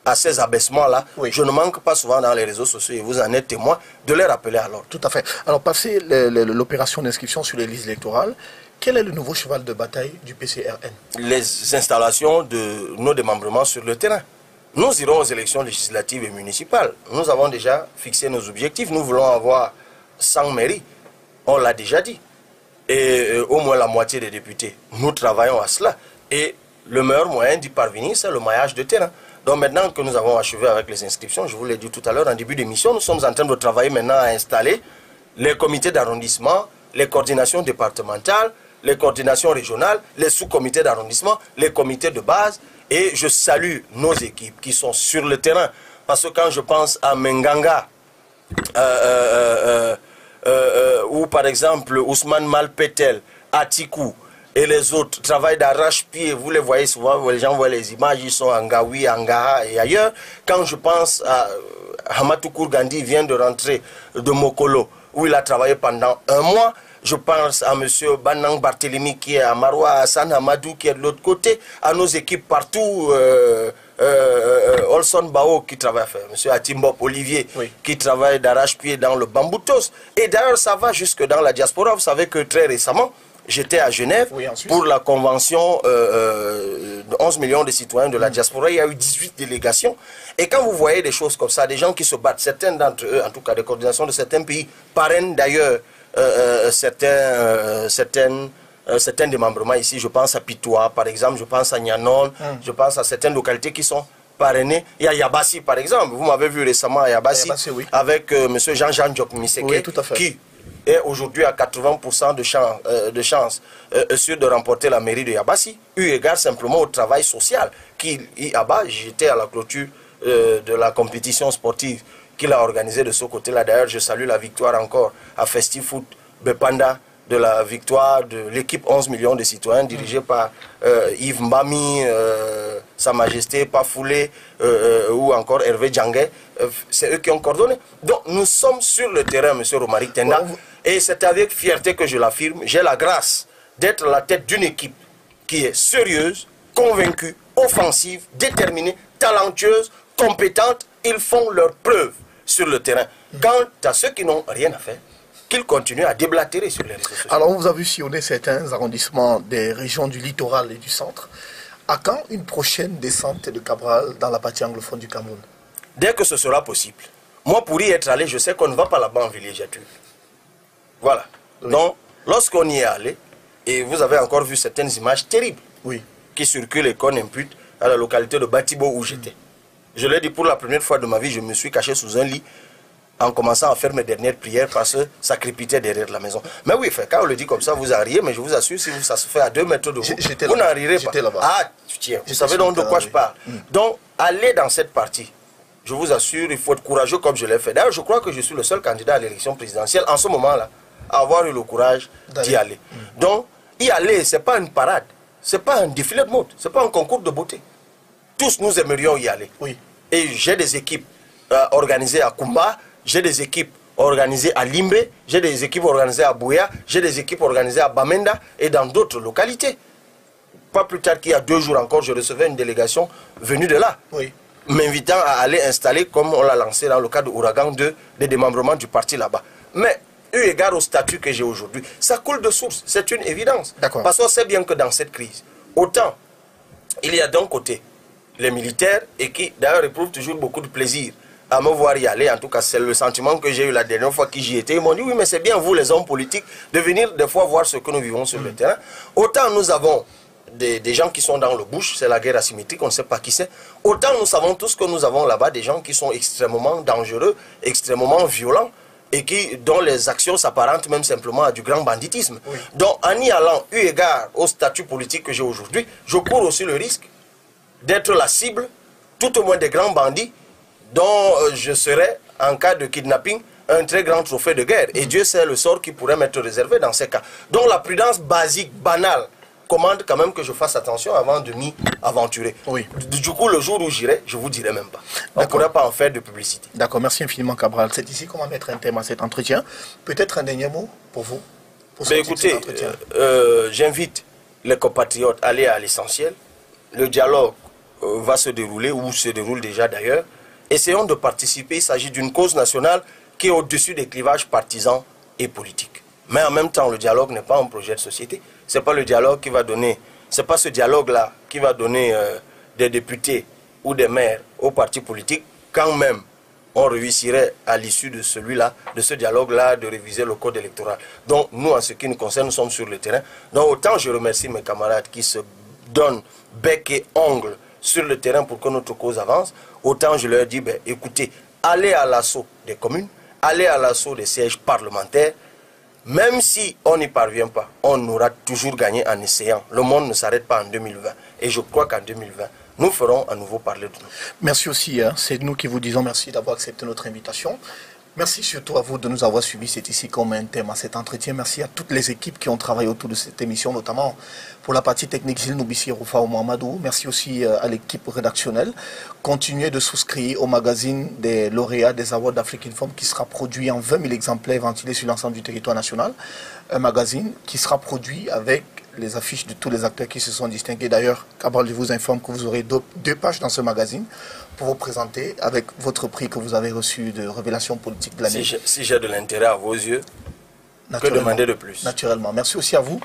à ces abaissements-là. Oui. Je ne manque pas souvent dans les réseaux sociaux, et vous en êtes témoin, de les rappeler à l'ordre. Tout à fait. Alors, passé l'opération d'inscription sur les listes électorales, quel est le nouveau cheval de bataille du PCRN? Les installations de nos démembrements sur le terrain. Nous irons aux élections législatives et municipales. Nous avons déjà fixé nos objectifs. Nous voulons avoir 100 mairies. On l'a déjà dit. Et au moins la moitié des députés. Nous travaillons à cela. Et le meilleur moyen d'y parvenir, c'est le maillage de terrain. Donc maintenant que nous avons achevé avec les inscriptions, je vous l'ai dit tout à l'heure en début d'émission, nous sommes en train de travailler maintenant à installer les comités d'arrondissement, les coordinations départementales, les coordinations régionales, les sous-comités d'arrondissement, les comités de base. Et je salue nos équipes qui sont sur le terrain. Parce que quand je pense à Menganga, ou par exemple Ousmane Malpetel, Atikou et les autres travaillent d'arrache-pied, vous les voyez souvent, les gens voient les images, ils sont en Gaoui, en Gaha et ailleurs. Quand je pense à Hamatoukour Gandhi, vient de rentrer de Mokolo, où il a travaillé pendant 1 mois. Je pense à M. Banang Barthélemy qui est à Maroua, à Hassan Hamadou qui est de l'autre côté, à nos équipes partout, Olson Bao qui travaille, M. Atimbop Olivier qui travaille d'arrache-pied dans le Bamboutos. Et d'ailleurs, ça va jusque dans la diaspora. Vous savez que très récemment, j'étais à Genève pour la convention de 11 millions de citoyens de la diaspora. Il y a eu 18 délégations. Et quand vous voyez des choses comme ça, des gens qui se battent, certains d'entre eux, en tout cas des coordinations de certains pays, parrainent d'ailleurs certains démembrements ici. Je pense à Pitois, par exemple, je pense à Nyanon, je pense à certaines localités qui sont parrainées. Il y a Yabassi, par exemple. Vous m'avez vu récemment à Yabassi, avec M. Jean-Jean Diop Miseke, qui est aujourd'hui à 80% de chance sûr de remporter la mairie de Yabassi, eu égard simplement au travail social qu'il y a. J'étais à la clôture de la compétition sportive qu'il a organisé de ce côté-là. D'ailleurs, je salue la victoire encore à Festifoot Bepanda de la victoire de l'équipe 11 millions de citoyens dirigée par Yves Mbami, Sa Majesté Pafoulé ou encore Hervé Djanguet. C'est eux qui ont coordonné. Donc nous sommes sur le terrain, M. Romaric Tenda, et c'est avec fierté que je l'affirme. J'ai la grâce d'être à la tête d'une équipe qui est sérieuse, convaincue, offensive, déterminée, talentueuse, compétente. Ils font leurs preuves sur le terrain. Quant à ceux qui n'ont rien à faire, qu'ils continuent à déblatérer sur les réseaux sociaux. Alors, on vous a vu sillonner certains arrondissements des régions du littoral et du centre. À quand une prochaine descente de Cabral dans la partie anglophone du Cameroun? Dès que ce sera possible. Moi, pour y être allé, je sais qu'on ne va pas là-bas en villégiature. Voilà. Oui. Donc, lorsqu'on y est allé, et vous avez encore vu certaines images terribles qui circulent et qu'on impute à la localité de Batibo où j'étais. Je l'ai dit, pour la première fois de ma vie, je me suis caché sous un lit en commençant à faire mes dernières prières parce que ça crépitait derrière la maison. Mais oui, quand on le dit comme ça, vous en riez, mais je vous assure, si ça se fait à 2 mètres de vous, vous n'en rirez pas. Ah, tiens, vous savez donc de quoi je parle. Donc, allez dans cette partie. Je vous assure, il faut être courageux comme je l'ai fait. D'ailleurs, je crois que je suis le seul candidat à l'élection présidentielle en ce moment-là à avoir eu le courage d'y aller. Donc, y aller, ce n'est pas une parade, ce n'est pas un défilé de mode, ce n'est pas un concours de beauté. Tous nous aimerions y aller. Oui. Et j'ai des équipes organisées à Kumba, j'ai des équipes organisées à Limbe, j'ai des équipes organisées à Bouya, j'ai des équipes organisées à Bamenda et dans d'autres localités. Pas plus tard qu'il y a 2 jours encore, je recevais une délégation venue de là, m'invitant à aller installer, comme on l'a lancé dans le cadre de Ouragan 2, des démembrements du parti là-bas. Mais eu égard au statut que j'ai aujourd'hui, ça coule de source, c'est une évidence. Parce qu'on sait bien que dans cette crise, autant il y a d'un côté les militaires, et qui d'ailleurs éprouvent toujours beaucoup de plaisir à me voir y aller. En tout cas, c'est le sentiment que j'ai eu la dernière fois que j'y étais. Ils m'ont dit, oui, mais c'est bien vous, les hommes politiques, de venir des fois voir ce que nous vivons sur le terrain. Autant nous avons des gens qui sont dans le bush, c'est la guerre asymétrique, on ne sait pas qui c'est. Autant nous savons tous que nous avons là-bas des gens qui sont extrêmement dangereux, extrêmement violents, et dont les actions s'apparentent même simplement à du grand banditisme. Donc, en y allant, eu égard au statut politique que j'ai aujourd'hui, je cours aussi le risque d'être la cible, tout au moins des grands bandits, dont je serais, en cas de kidnapping, un très grand trophée de guerre. Et Dieu sait le sort qui pourrait m'être réservé dans ces cas. Donc la prudence basique, banale, commande quand même que je fasse attention avant de m'y aventurer. Du coup, le jour où j'irai, je ne vous dirai même pas. On ne pourrait pas en faire de publicité. D'accord, merci infiniment Cabral. C'est ici qu'on va mettre un thème à cet entretien. Peut-être un dernier mot pour vous écoutez, j'invite les compatriotes à aller à l'essentiel. Le dialogue va se dérouler, ou se déroule déjà d'ailleurs. Essayons de participer, il s'agit d'une cause nationale qui est au-dessus des clivages partisans et politiques. Mais en même temps, le dialogue n'est pas un projet de société. Ce n'est pas le dialogue qui va donner, c'est pas ce dialogue-là qui va donner des députés ou des maires aux partis politiques, quand même on réussirait à l'issue de celui-là, de ce dialogue-là, de réviser le code électoral. Donc nous, en ce qui nous concerne, nous sommes sur le terrain. Donc autant je remercie mes camarades qui se donnent bec et ongle sur le terrain pour que notre cause avance, autant je leur dis, écoutez, allez à l'assaut des communes, allez à l'assaut des sièges parlementaires, même si on n'y parvient pas, on aura toujours gagné en essayant. Le monde ne s'arrête pas en 2020. Et je crois qu'en 2020, nous ferons à nouveau parler de nous. Merci aussi, c'est nous qui vous disons merci d'avoir accepté notre invitation. Merci surtout à vous de nous avoir suivis. C'est ici qu'on met un thème à cet entretien. Merci à toutes les équipes qui ont travaillé autour de cette émission, notamment pour la partie technique Gilles Noubissi et Roufa Oumamadou. Merci aussi à l'équipe rédactionnelle. Continuez de souscrire au magazine des lauréats des Awards d'Afrique Inform qui sera produit en 20 000 exemplaires ventilés sur l'ensemble du territoire national. Un magazine qui sera produit avec les affiches de tous les acteurs qui se sont distingués. D'ailleurs, Cabral, je vous informe que vous aurez 2 pages dans ce magazine pour vous présenter avec votre prix que vous avez reçu de révélation politique de l'année. Si j'ai de l'intérêt à vos yeux, que demander de plus? Naturellement. Merci aussi à vous.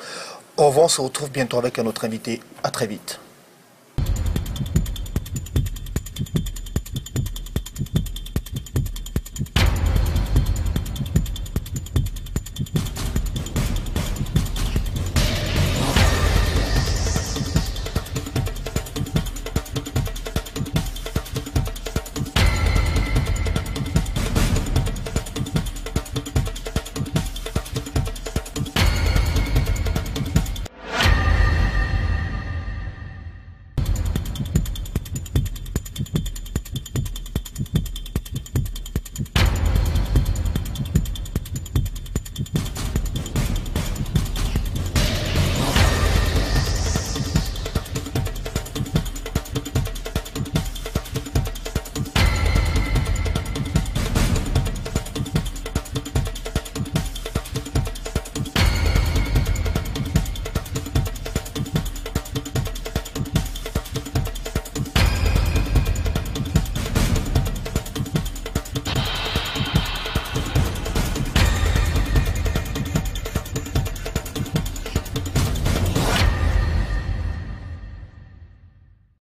Au revoir, on se retrouve bientôt avec un autre invité. À très vite.